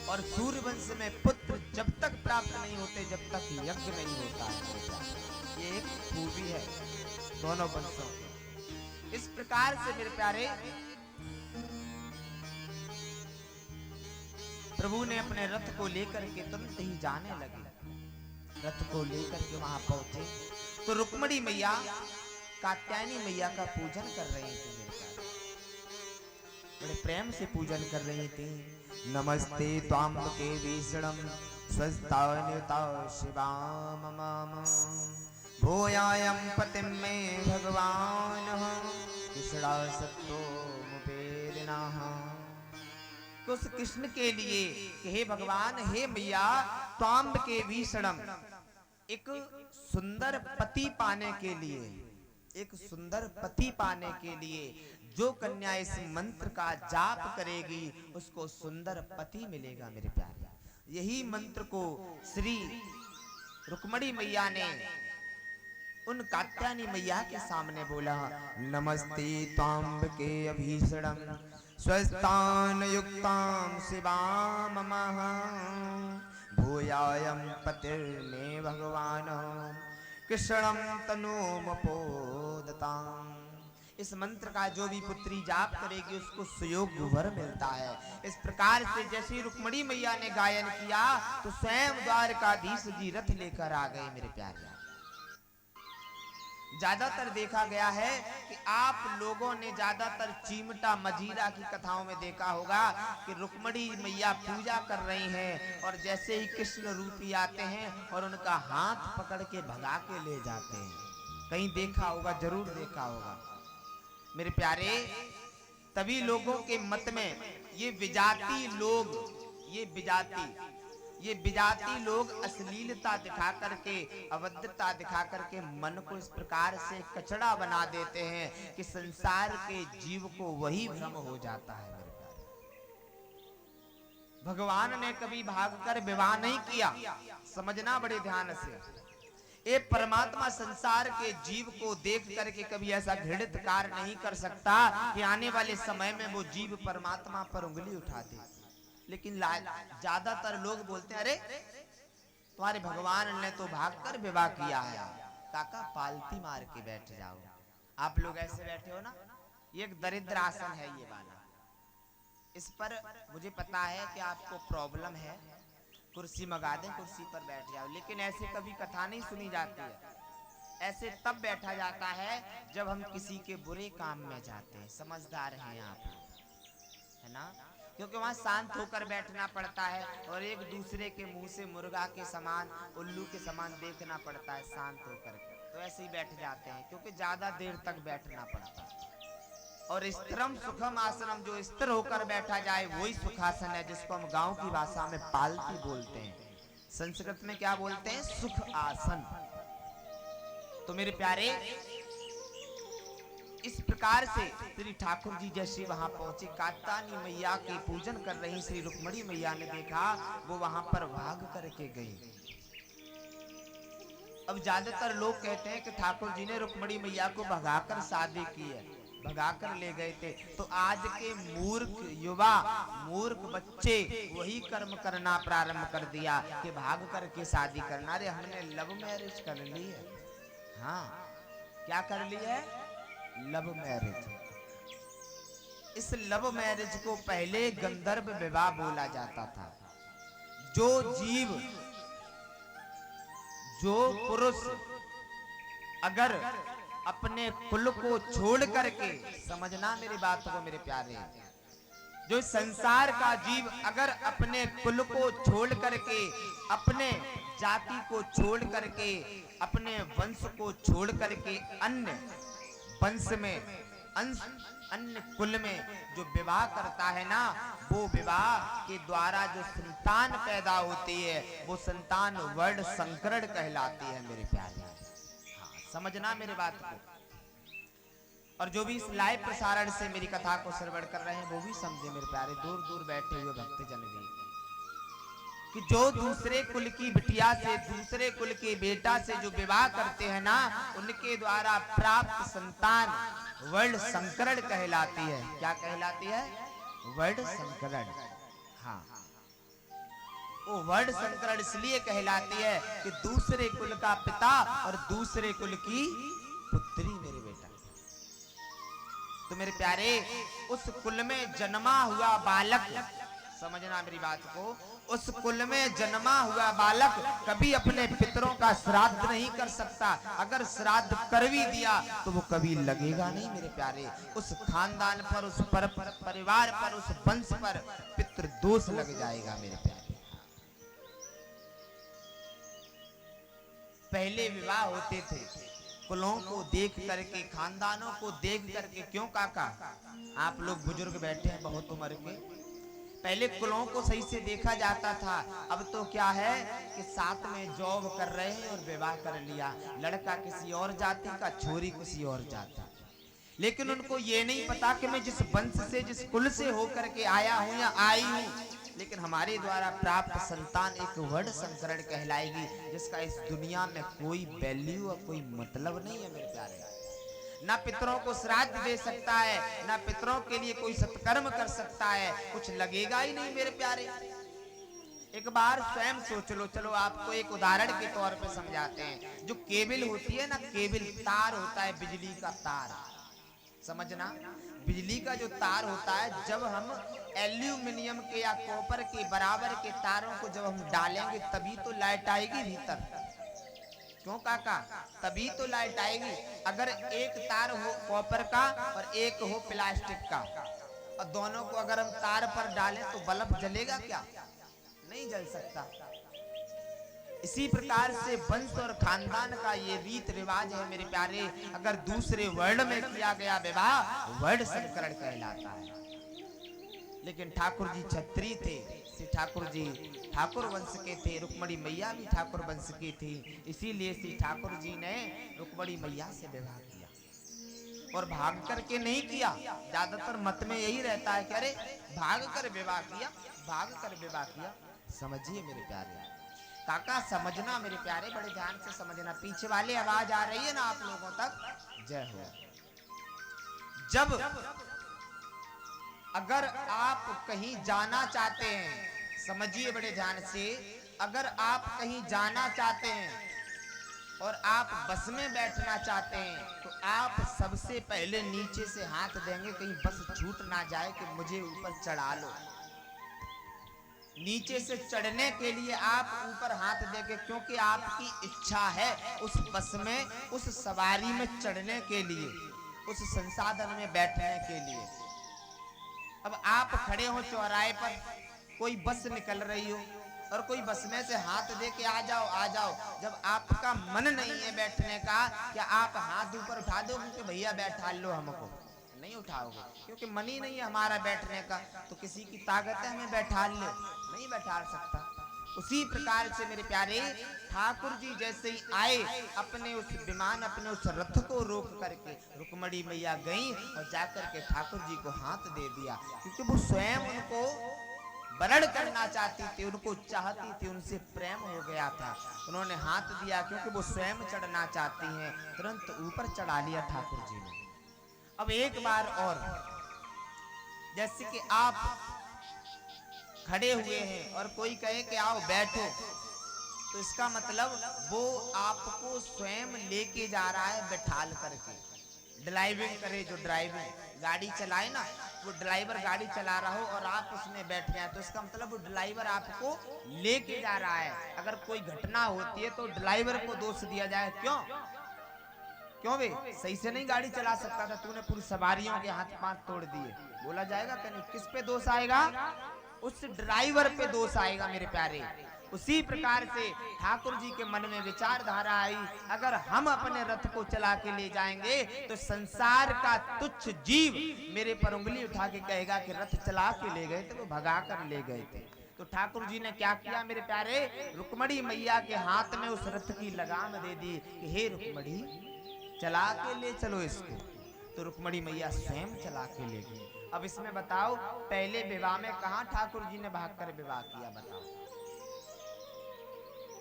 और सूर्यवंश में पुत्र जब तक प्राप्त नहीं होते जब तक यज्ञ नहीं होता है। ये एक खूबी है दोनों वंशों की। इस प्रकार से मेरे प्यारे प्रभु ने अपने रथ को लेकर के तुरंत ही जाने लगे। रथ को लेकर के वहां पहुंचे तो रुक्मिणी मैया कात्यायनी मैया का पूजन कर रही थी। मेरे प्यारे बड़े प्रेम से पूजन कर रही थी। नमस्ते त्वाम्बके भीषणम स्वस्तान्युता शिवाम मम भूयायं पतिं मे भगवान कृष्णा सत्तो मुपेदिनः। उस कृष्ण के लिए कि हे भगवान हे मैया त्वाम्बके भीषणम, एक सुंदर पति पाने के लिए, एक सुंदर पति पाने के लिए जो कन्या इस मंत्र का जाप करेगी उसको सुंदर पति मिलेगा। मेरे प्यारे यही मंत्र को श्री रुक्मिणी मैया ने उन कात्यायनी मैया के सामने बोला। नमस्ते त्वाम्बके अभीषणम स्वस्थान युक्तां शिवां मम भूयायं पतिर्मे भगवान कृष्णं तनूमपोदताम्। इस मंत्र का जो भी पुत्री जाप करेगी उसको सुयोग वर मिलता है। इस प्रकार से जैसे रुक्मिणी मैया ने गायन किया तो स्वयं द्वारकाधीश जी रथ लेकर आ गए। मेरे प्यारे ज्यादातर देखा गया है कि आप लोगों ने ज्यादातर चीमटा मजीरा की कथाओं में देखा होगा कि रुक्मिणी मैया पूजा कर रही हैं और जैसे ही कृष्ण रूपी आते हैं और उनका हाथ पकड़ के भगा के ले जाते हैं। कहीं देखा होगा, जरूर देखा होगा। मेरे प्यारे तभी लोगों के मत में ये विजाती लोग अश्लीलता दिखा करके, अभद्रता दिखा करके मन को इस प्रकार से कचड़ा बना देते हैं कि संसार के जीव को वही भ्रम हो जाता है। मेरे प्यारे भगवान ने कभी भागकर विवाह नहीं किया, समझना बड़े ध्यान से। ये परमात्मा संसार के जीव को देख करके कभी ऐसा घृणित कार्य नहीं कर सकता कि आने वाले समय में वो जीव परमात्मा पर उंगली उठा दे। लेकिन ज्यादातर लोग बोलते हैं अरे तुम्हारे भगवान ने तो भागकर विवाह किया है। काका पालती मार के बैठ जाओ। आप लोग ऐसे बैठे हो ना, ये एक दरिद्र आसन है ये वाला। इस पर मुझे पता है कि आपको प्रॉब्लम है, कुर्सी मंगा दें, कुर्सी पर बैठ जाओ। लेकिन ऐसे कभी कथा नहीं सुनी जाती है। ऐसे तब बैठा जाता है जब हम किसी के बुरे काम में जाते हैं। समझदार हैं आप, है ना? क्योंकि वहां शांत होकर बैठना पड़ता है और एक दूसरे के मुंह से मुर्गा के समान, उल्लू के समान देखना पड़ता है शांत होकर। तो ऐसे ही बैठ जाते हैं क्योंकि ज्यादा देर तक बैठना पड़ता है। और स्थिरम सुखम आसनम, जो स्थिर होकर बैठा जाए वही सुखासन है, जिसको हम गांव की भाषा में पालती बोलते हैं। संस्कृत में क्या बोलते हैं? सुख आसन। तो मेरे प्यारे इस प्रकार से श्री ठाकुर जी जैसे वहां पहुंचे, कात्यायनी मैया के पूजन कर रही श्री रुक्मिणी मैया ने देखा, वो वहां पर भाग करके गई। अब ज्यादातर लोग कहते हैं कि ठाकुर जी ने रुक्मिणी मैया को भगाकर शादी की है, भगाकर ले गए थे। तो आज के मूर्ख युवा, मूर्ख बच्चे वही कर्म करना प्रारंभ कर दिया कि भाग करके शादी करना। अरे हमने लव मैरिज कर ली है। हाँ, क्या कर ली है? Love marriage. इस लव मैरिज को पहले गंधर्व विवाह बोला जाता था। जो जीव, जो पुरुष अगर अपने कुल को छोड़ करके, समझना मेरी बात को मेरे प्यारे, जो संसार का जीव अगर अपने कुल को छोड़ करके, अपने जाति को छोड़ करके, अपने वंश को छोड़ करके अन्य वंश में, अन्य कुल में जो विवाह करता है ना, वो विवाह के द्वारा जो संतान पैदा होती है वो संतान वर्ण संकरण कहलाती है। मेरे प्यारे, हाँ समझना मेरे बात को। और जो भी इस लाइव प्रसारण से मेरी कथा को श्रवण कर रहे हैं वो भी समझे मेरे प्यारे, दूर दूर बैठे हुए भक्तजन भी, कि जो दूसरे कुल की बिटिया से, दूसरे कुल के बेटा से जो विवाह करते हैं ना, उनके द्वारा प्राप्त संतान वर्ण संकरण कहलाती है। क्या कहलाती है? वर्ण संकरण। हाँ, वो वर्ण संकरण इसलिए कहलाती है कि दूसरे कुल का पिता और दूसरे कुल की पुत्री मेरे बेटा। तो मेरे प्यारे, उस कुल में जन्मा हुआ बालक, समझना मेरी बात को, उस कुल में जन्मा हुआ बालक कभी अपने पितरों का श्राद्ध नहीं कर सकता। अगर श्राद्ध कर भी दिया तो वो कभी लगेगा नहीं मेरे प्यारे। उस खानदान पर, उस परिवार पर, उस वंश पर पितृ दोष लग जाएगा मेरे प्यारे। पहले विवाह होते थे कुलों को देख करके, खानदानों को देख करके। क्यों काका, आप लोग बुजुर्ग बैठे हैं बहुत उम्र के, पहले कुलों को सही से देखा जाता था। अब तो क्या है कि साथ में जॉब कर रहे हैं और विवाह कर लिया, लड़का किसी और जाति का, छोरी किसी और जाति। लेकिन उनको ये नहीं पता कि मैं जिस वंश से, जिस कुल से होकर के आया हूं या आई हूं, लेकिन हमारे द्वारा प्राप्त संतान एक वर्ण संकरण कहलाएगी, जिसका इस दुनिया में कोई वैल्यू और कोई मतलब नहीं है मेरे प्यारे। ना पितरों को श्राद्ध दे सकता है, ना पितरों के लिए कोई सत्कर्म कर सकता है, कुछ लगेगा ही नहीं मेरे प्यारे। एक बार स्वयं सोच लो, चलो आपको एक उदाहरण के तौर पे समझाते हैं। जो केबल होती है ना, केबल तार होता है, बिजली का तार, समझना, बिजली का जो तार होता है, जब हम एल्यूमिनियम के या कॉपर के बराबर के तारों को जब हम डालेंगे तभी तो लाइट आएगी भीतर। क्यों काका, तभी तो लाइट आएगी। अगर एक तार हो कॉपर का और एक हो प्लास्टिक का, और दोनों को अगर हम तार पर डालें तो बल्ब जलेगा क्या? नहीं जल सकता। इसी प्रकार से वंश और खानदान का ये रीत रिवाज है मेरे प्यारे। अगर दूसरे वर्ण में किया गया विवाह वर्ण संकरण कहलाता है। लेकिन ठाकुर जी क्षत्रिय थे, श्री ठाकुर जी ठाकुर वंश के थे, रुक्मणी मैया भी ठाकुर वंश की थी, इसीलिए श्री ठाकुर जी ने रुक्मणी मैया से विवाह किया। और भाग करके नहीं किया, ज्यादातर मत में यही रहता है कि अरे भाग कर विवाह किया, भाग कर विवाह किया। समझिए मेरे प्यारे काका, समझना मेरे प्यारे, बड़े ध्यान से समझना। पीछे वाले आवाज आ रही है ना आप लोगों तक? जय हो। जब अगर आप कहीं जाना चाहते हैं, समझिए बड़े ध्यान से, अगर आप कहीं जाना चाहते हैं और आप बस में बैठना चाहते हैं तो आप सबसे पहले नीचे से हाथ देंगे, कहीं बस छूट ना जाए कि मुझे ऊपर चढ़ा लो। नीचे से चढ़ने के लिए आप ऊपर हाथ देंगे, क्योंकि आपकी इच्छा है उस बस में, उस सवारी में चढ़ने के लिए, उस संसाधन में बैठने के लिए। अब आप खड़े हो चौराहे पर, कोई बस निकल रही हो और कोई बस में से हाथ दे के आ जाओ आ जाओ, जब आपका मन नहीं है बैठने का, क्या आप हाथ ऊपर उठा दोगे कि भैया बैठा लो हमको? नहीं उठाओगे, क्योंकि मन ही नहीं है हमारा बैठने का। तो किसी की ताकत है हमें बैठा ले? नहीं बैठा सकता। उसी प्रकार से मेरे प्यारे ठाकुर जी जैसे ही आए, अपने उस विमान, अपने उस रथ को रोक करके रुक्मणी मैया गई और जाकर के ठाकुर जी को हाथ दे दिया, क्योंकि वो स्वयं उनको वरण करना चाहती थी, उनको चाहती थी, उनसे प्रेम हो गया था। उन्होंने हाथ दिया क्योंकि वो स्वयं चढ़ना चाहती हैं। तुरंत ऊपर चढ़ा लिया ठाकुर जी ने। अब एक बार और, जैसे कि आप खड़े हुए हैं और कोई कहे कि आओ बैठो, तो इसका मतलब वो आपको स्वयं लेके जा रहा है बैठाल करके। ड्राइविंग करे, जो ड्राइविंग गाड़ी चलाए ना, वो ड्राइवर गाड़ी चला रहा हो और आप उसमें बैठ गए, तो इसका मतलब वो ड्राइवर आपको लेके जा रहा है। अगर कोई घटना होती है तो ड्राइवर को दोष दिया जाए, क्यों क्यों बे, सही से नहीं गाड़ी चला सकता था, तूने पूरी सवारियों के हाथ पांव तोड़ दिए, बोला जाएगा कि नहीं? किस पे दोष आएगा? उस ड्राइवर पे दोष आएगा मेरे प्यारे। उसी प्रकार से ठाकुर जी के मन में विचारधारा आई, अगर हम अपने रथ को चला के ले जाएंगे तो संसार का तुच्छ जीव मेरे पर उंगली उठा के कहेगा कि रथ चला के ले गए थे, वो भगा कर ले गए थे। तो ठाकुर जी ने क्या किया मेरे प्यारे, रुक्मणी मैया के हाथ में उस रथ की लगाम दे दी कि हे रुक्मणी चला के ले चलो इसको। तो रुक्मणी मैया स्वयं चला के ले गई। अब इसमें बताओ, पहले विवाह में कहां ठाकुर जी ने भागकर विवाह किया? बताओ,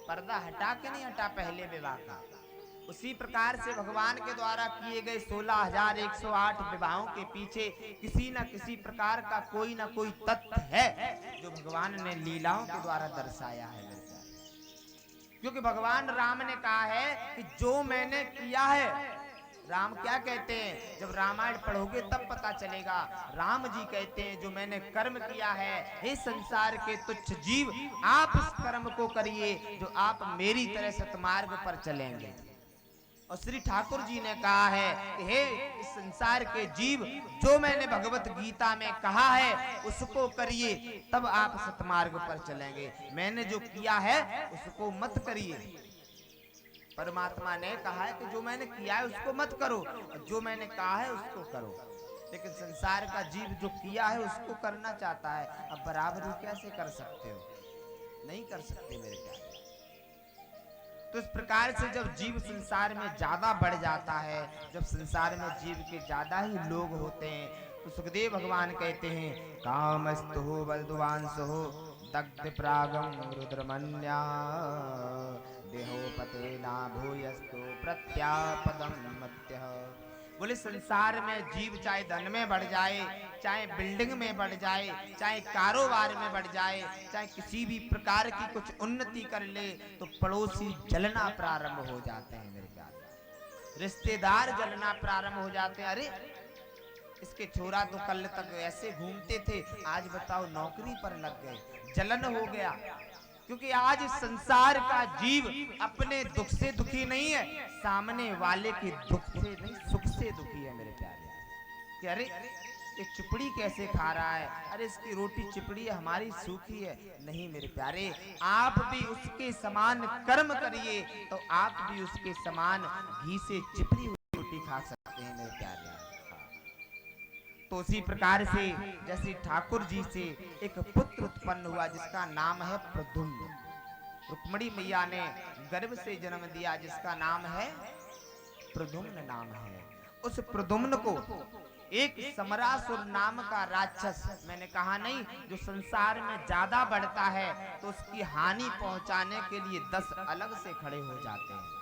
पर्दा हटा के नहीं हटा पहले विवाह का? उसी प्रकार से भगवान के द्वारा किए गए 16,108 विवाहों के पीछे किसी न किसी प्रकार का कोई ना कोई तथ्य है जो भगवान ने लीलाओं के द्वारा दर्शाया है। क्योंकि भगवान राम ने कहा है कि जो मैंने किया है, राम क्या कहते हैं, जब रामायण पढ़ोगे तब पता चलेगा। राम जी कहते हैं जो मैंने कर्म किया है, हे संसार के तुच्छ जीव, आप उस कर्म को करिए जो आप मेरी तरह सतमार्ग पर चलेंगे। और श्री ठाकुर जी ने कहा है कि हे इस संसार के जीव, जो मैंने भगवत गीता में कहा है उसको करिए, तब आप सतमार्ग पर चलेंगे। मैंने जो किया है उसको मत करिए। परमात्मा ने कहा है कि जो मैंने किया है उसको मत करो, और जो मैंने कहा है उसको करो। लेकिन संसार का जीव जो किया है उसको करना चाहता है। अब बराबरी कैसे कर सकते हो? नहीं कर सकते मेरे प्यारे। तो इस प्रकार से जब जीव संसार में ज्यादा बढ़ जाता है, जब संसार में जीव के ज्यादा ही लोग होते हैं, तो सुखदेव भगवान कहते हैं कामस्तु हो बलदुवांस हो दग्ध प्रागम रुद्रमन्या देहोपते ना भूयस्तु प्रत्यापदम मत्यः। बोले संसार में जीव चाहे धन में बढ़ जाए, चाहे बिल्डिंग में बढ़ जाए, चाहे कारोबार में बढ़ जाए, चाहे किसी भी प्रकार की कुछ उन्नति कर ले, तो पड़ोसी जलना प्रारंभ हो जाते हैं मेरे प्यारे। रिश्तेदार जलना प्रारंभ हो जाते हैं। अरे इसके छोरा तो कल तक ऐसे घूमते थे, आज बताओ नौकरी पर लग गए, जलन हो गया। क्योंकि आज संसार का जीव अपने दुख से दुखी नहीं है, सामने वाले के दुख से नहीं, सुख से दुखी है मेरे प्यारे। कि अरे ये चिपड़ी कैसे खा रहा है, अरे इसकी रोटी चिपड़ी है, हमारी सूखी है। नहीं मेरे प्यारे, आप भी उसके समान कर्म करिए तो आप भी उसके समान घी से चिपड़ी हुई रोटी खा सकते हैं मेरे प्यारे। तो उसी प्रकार से जैसे ठाकुर जी से एक पुत्र उत्पन्न हुआ जिसका नाम है प्रद्युम्न। रुक्मणी मैया ने गर्भ से जन्म दिया जिसका नाम है प्रद्युम्न नाम है। उस प्रद्युम्न को एक समरासुर नाम का राक्षस, मैंने कहा नहीं, जो संसार में ज्यादा बढ़ता है तो उसकी हानि पहुंचाने के लिए 10 अलग से खड़े हो जाते हैं।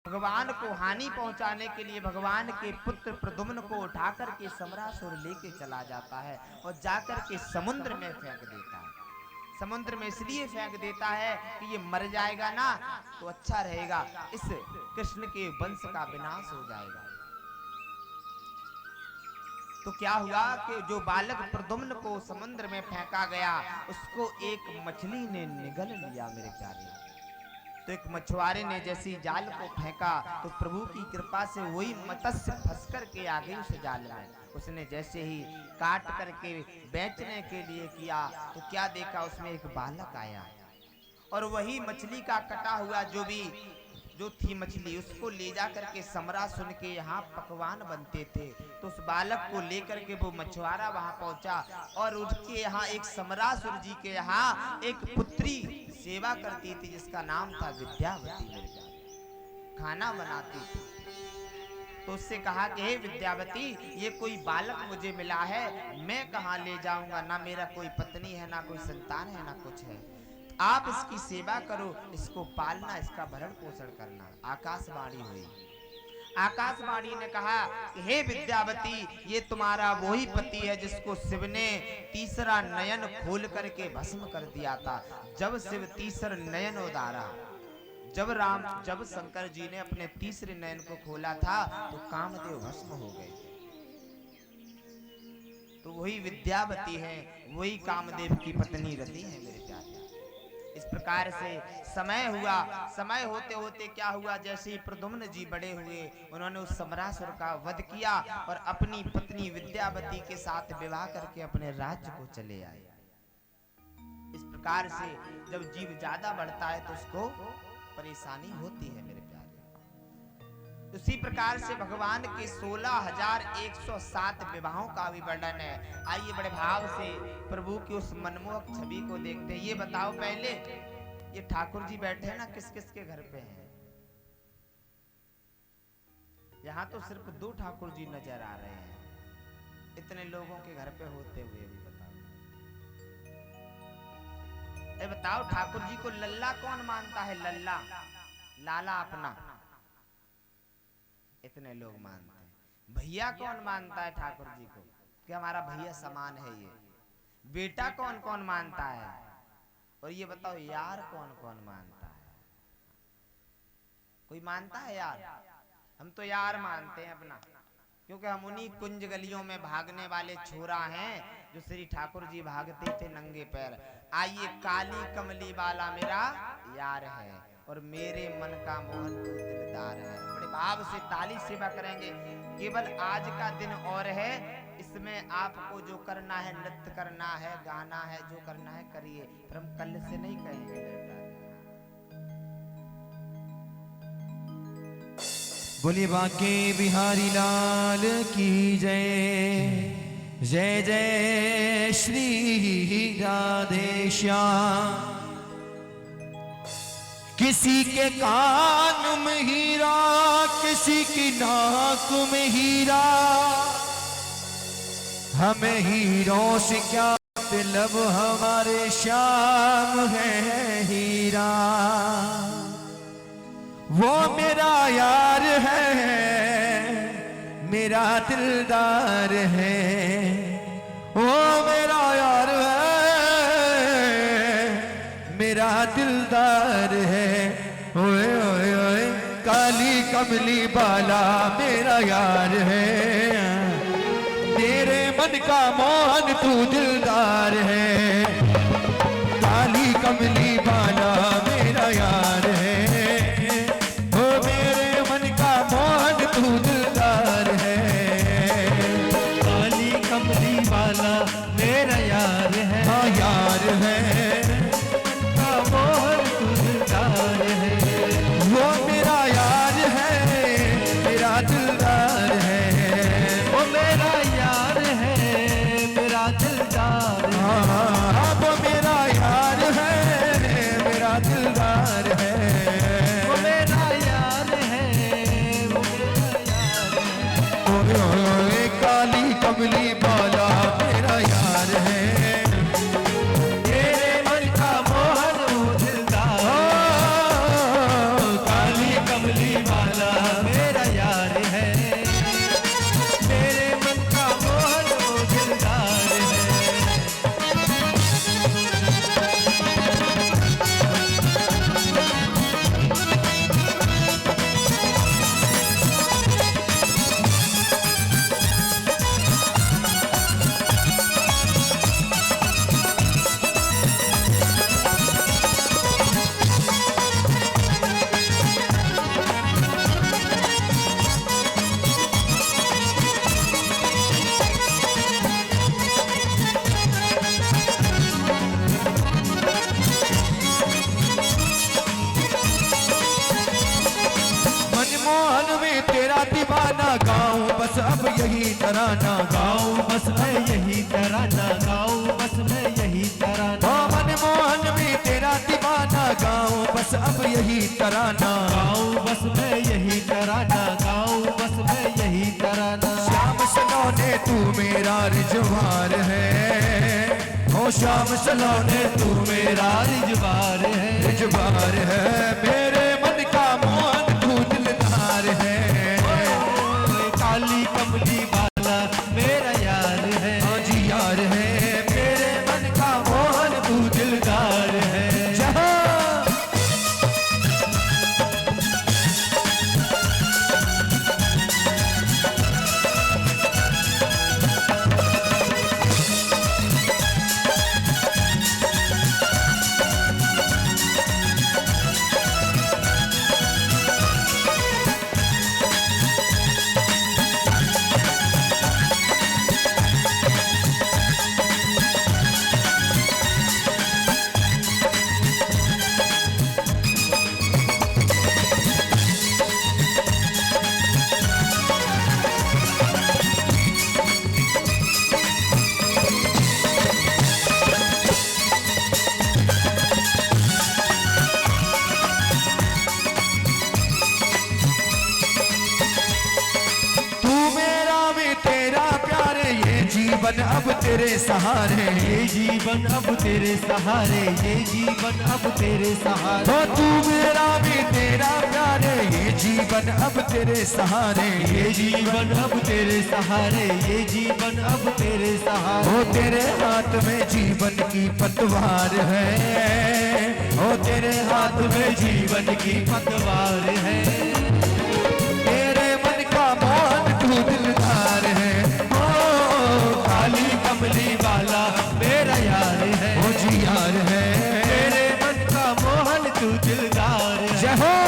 भगवान को हानि पहुंचाने के लिए भगवान के पुत्र प्रद्युम्न को उठाकर के समरासुर लेके चला जाता है और जाकर के समुद्र में फेंक देता है। समुद्र में इसलिए फेंक देता है कि ये मर जाएगा ना तो अच्छा रहेगा, इस कृष्ण के वंश का विनाश हो जाएगा। तो क्या हुआ कि जो बालक प्रद्युम्न को समुद्र में फेंका गया उसको एक मछली ने निगल लिया मेरे प्यारे। तो एक मछुआरे ने जैसी जाल को फेंका तो प्रभु की कृपा से वही मत्स्य फंस करके आ गई उस जाल में। उसने जैसे ही काट करके बेचने के लिए किया तो क्या देखा, उसमें एक बालक आया और वही मछली का कटा हुआ जो थी मछली उसको ले जा करके समरासुर के यहाँ पकवान बनते थे। तो उस बालक को लेकर के वो मछुआरा वहां पहुंचा और उसके यहाँ एक समरासुर जी के यहाँ एक पुत्री सेवा करती थी जिसका नाम था विद्यावती। खाना बनाती थी। तो उससे कहा कि हे विद्यावती, ये कोई बालक मुझे मिला है, मैं कहाँ ले जाऊंगा, ना मेरा कोई पत्नी है, ना कोई संतान है, ना कुछ है, आप इसकी सेवा करो, इसको पालना, इसका भरण पोषण करना। आकाशवाणी हुई। आकाशवाणी ने कहा कि हे विद्यावती, ये तुम्हारा वही पति है जिसको शिव ने तीसरा नयन खोल करके भस्म कर दिया था। जब शिव तीसरा नयन उदारा, जब शंकर जी ने अपने तीसरे नयन को खोला था तो कामदेव भस्म हो गए। तो वही विद्यावती है, वही कामदेव की पत्नी रति है मेरे प्यारे। इस प्रकार से समय हुआ। समय होते होते क्या हुआ, जैसे ही प्रद्युम्न जी बड़े हुए उन्होंने उस समरासुर का वध किया और अपनी पत्नी विद्यावती के साथ विवाह करके अपने राज्य को चले आए। इस प्रकार से जब जीव ज्यादा बढ़ता है तो उसको परेशानी होती है मेरे प्यारे। उसी प्रकार से भगवान के 16,107 विवाहों का भी वर्णन है। आइए बड़े भाव से प्रभु की उस मनमोहक छवि को देखते हैं। ये बताओ पहले, ये ठाकुर जी बैठे हैं ना, किस किस के घर पे हैं? यहाँ तो सिर्फ 2 ठाकुर जी नजर आ रहे हैं, इतने लोगों के घर पे होते हुए भी बताओ ठाकुर जी को लल्ला कौन मानता है? लल्ला, लाला अपना, इतने लोग मानते हैं। भैया कौन मानता है ठाकुर जी को कि हमारा भैया समान है ये? बेटा कौन कौन मानता है? और ये बताओ यार कौन कौन मानता है? कोई मानता है यार? हम तो यार मानते हैं अपना, क्योंकि हम उन्हीं कुंज गलियों में भागने वाले छोरा हैं जो श्री ठाकुर जी भागते थे नंगे पैर। आइए काली कमली वाला मेरा यार है और मेरे मन का मोहन तू दिलदार है। बड़े भाव से ताली सेवा करेंगे। केवल आज का दिन और है, इसमें आपको जो करना है, नृत्य करना है, गाना है, जो करना है करिए, पर हम कल से नहीं कहेंगे बेटा। बोलिए बांके बिहारी लाल की जय। जय जय श्री राधे श्याम। किसी के कान में हीरा, किसी की नाक में हीरा, हमें हीरों से क्या मतलब, हमारे श्याम है हीरा। वो मेरा यार है, मेरा दिलदार है, वो मेरा यार है, मेरा दिलदार है। ओए ओए ओए काली कमली बाला मेरा यार है, तेरे मन का मोहन तू दिलदार है। काली कमली बाला मेरा यार है, तू दिलदार है। काली कमली वाला मेरा यार है, हाँ यार है, का मोहन तू दिलदार है। वो मेरा यार है, मेरा दिलदार है, वो मेरा यार है, मेरा दिलदार है। हाँ वो मेरा यार है, मेरा दिलदार है। वो मेरा यार है, वो मेरा यार है। काली कमली बाला मेरा यार है, तेरे मन का मोहन वो दिलदार है। काली कमली वाला मेरा यार है, तेरे मन का मोहन वो दिलदार है। गाऊं बस अब यही तराना, गाऊं बस मैं यही तराना, गाऊं बस मैं यही तराना। मनमोहन में तेरा दीवाना, गाऊं बस अब यही तराना, गाऊं बस मैं यही तराना, गाऊं बस मैं यही तराना। श्याम सलोने तू मेरा रिजवार है, ओ श्याम सलोने तू मेरा रिजवार है, रिजवार है। मेरे मन का मोहन तू दिलदार है, काली कमली वाला मेरा यार है। हाँ जी यार है, मेरे मन का मोहन तू दिलदार है। जहाँ जीवन अब तेरे सहारे, ये जीवन अब तेरे सहारे, ये जीवन अब तेरे सहारे। तू मेरा भी तेरा प्यारे, ये जीवन जीवन अब तेरे सहारे, ये जीवन अब तेरे सहारे, ये जीवन अब तेरे सहारे। ओ तेरे हाथ में जीवन की पतवार है, ओ तेरे हाथ में जीवन की पतवार है। तेरे मन का मोहन तू दिलदार है, ओ काली कमली वाला मेरा यार है, ओ जी यार है। तेरे मन का मोहन तू दिलदार है। जय हो।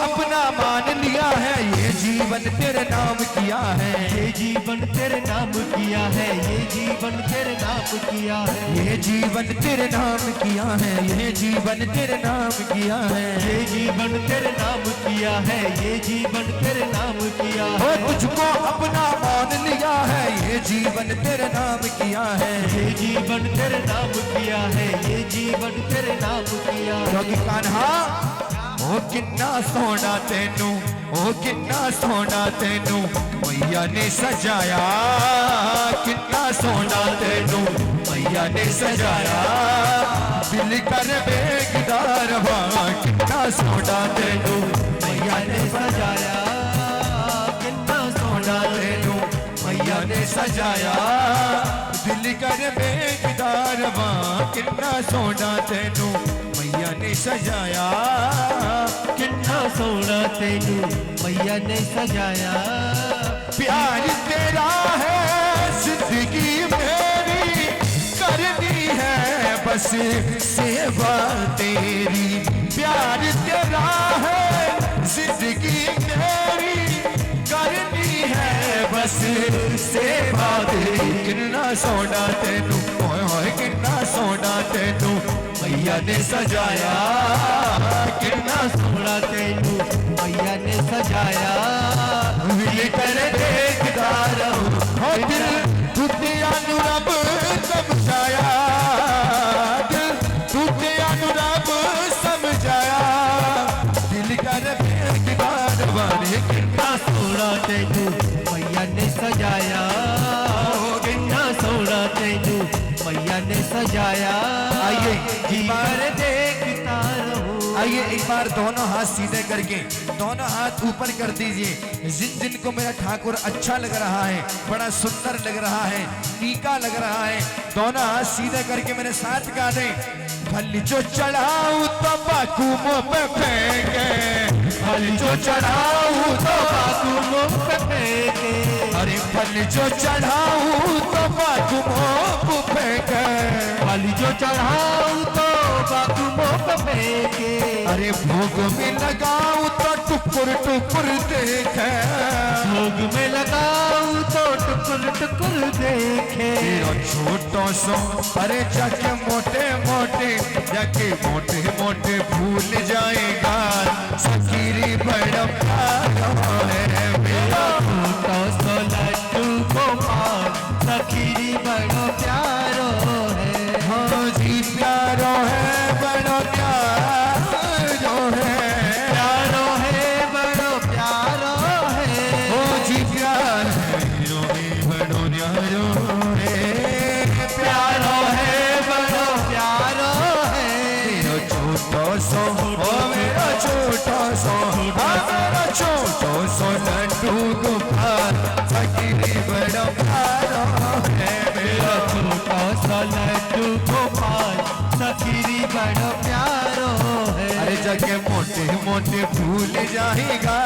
अपना मान लिया है, ये जीवन तेरे नाम किया है, ये जीवन तेरे नाम किया है, ये जीवन तेरे नाम किया है, ये जीवन तेरे नाम किया है, ये जीवन तेरे नाम किया है, ये जीवन तेरे नाम किया है, ये जीवन तेरे नाम किया ओ है। तुझको अपना मान लिया है, ये जीवन तेरे नाम किया है, ये जीवन तेरे नाम किया है, ये जीवन तेरे नाम किया है। क्योंकि कान्हा ओ किन्ना सोना तेनू, ओ किन्ना सोना तेनू मैया ने सजाया, किन्ना सोना तेनू मैया ने सजाया। दिल कर बेगदार हुआ, किन्ना सोना तेनू मैया ने सजाया, किन्ना सोना तेनू मैया ने सजाया। दिल कर बेगदार हुआ, किन्ना सोना तेनू मैया ने सजाया, कितना सोना तेनू मैया ने सजाया। प्यार तेरा है जिंदगी मेरी, करनी है बस सेवा तेरी। प्यार तेरा है जिंदगी मेरी, करनी है बस सेवा तेरी। कितना सोना तेनू, ओए होए कितना सोना तेनू मैया ने सजाया, कितना सोना तेनू मैया ने सजाया। दिल कर देखता रहूं, हो दिल तुझे अनुरब समझाया, दिल तुझे अनुरब समझाया। दिल कर देखता रहूं, कितना सोना तेनू मैया ने सजाया, कितना सोना तेनू मैया ने सजाया। आइए जी कर देखता रहूं। आइए एक बार दोनों हाथ सीधे करके दोनों हाथ ऊपर कर दीजिए। जिन जिन को मेरा ठाकुर अच्छा लग रहा है, बड़ा सुंदर लग रहा है, टीका लग रहा है, दोनों हाथ सीधे करके मेरे साथ गा दें। फल जो चढ़ाऊं तो बाकू मुंह पे फेंके, फल जो चढ़ाऊं तो बाकू मुंह पे फेंके। अरे फल जो चढ़ाऊं तो बाकू मुंह पे फेंके, फल जो चढ़ाऊं तो बाकू मुंह पे फेंके। अरे भोग में लगाऊं तो टुकुर टुकुर देखे, भोग में लगाऊं तो टुकुर टुकुर देखे। तेरा छोटो सो अरे जाके मोटे मोटे, जाके मोटे मोटे भूल जाएगा। सकीरी बड़ा प्यारा है मेरा, छोटा सो लड्डू गोपाल सखीरी बड़ो प्यारो है। हाँ जी प्यारो है बड़ा प्यारो है, प्यारो है बड़ो प्यारो है। ओ जी प्यार है बड़ो न्यारो है, प्यारो है बड़ो प्यारो है। छोटो सो ओ मेरा छोटो सो हाँ मेरा छोटो सो लड्डू गोपाल फकीरी बड़ा प्यारा है मेरा छोटा सा लड्डू गोपाल फकीरी बड़ा प्यारो है। अरे जगे मोटे मोटे भूल जाएगा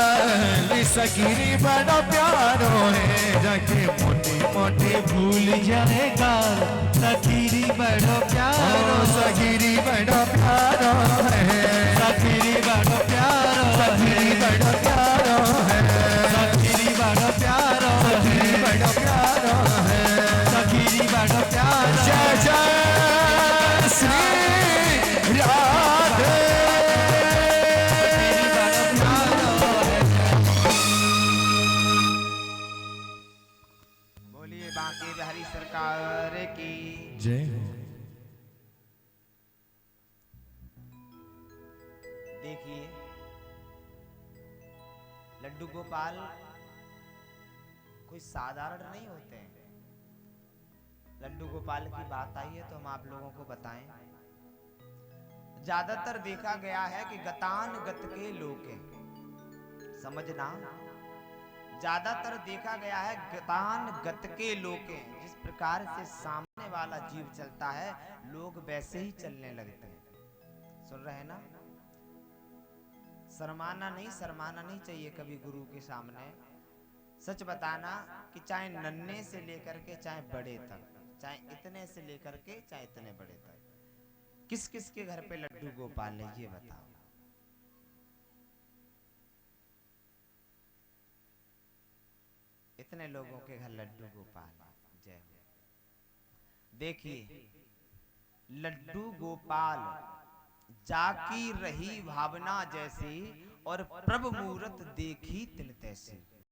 सकीरी बड़ा प्यारो है जगे मोटे मोटे भूल जाएगा फकीरी बड़ा प्यारो सकीरी बड़ा प्यारो है फकीरी बड़ा प्यारो सकीरी बड़ा प्यारो है फकीरी बड़ा प्यारो सकीरी बड़ा प्यारो है फकीरी बड़ा प्यारो। जय जय श्री राधे बोलिए बांके बिहारी सरकार की। जय देखिए लड्डू गोपाल कोई साधारण नहीं होते हैं। लड्डू गोपाल की बात आई है तो हम आप लोगों को बताएं। ज्यादातर देखा गया है कि गतान गत के लोग हैं, समझना। ज्यादातर देखा गया है गतान गत के लोग हैं। जिस प्रकार से सामने वाला जीव चलता है लोग वैसे ही चलने लगते हैं। सुन रहे हैं ना? शर्माना नहीं चाहिए कभी गुरु के सामने। सच बताना कि चाहे नन्हे से लेकर के चाहे बड़े तक, चाहे इतने से लेकर के चाहे इतने बड़े तक, किस किस के घर पे लड्डू गोपाल है ये बताओ। इतने लोगों के घर लड्डू गोपाल है। जय हो। देखिए लड्डू गोपाल जाकी रही भावना जैसी और प्रभु मूरत देखी तिल तैसी।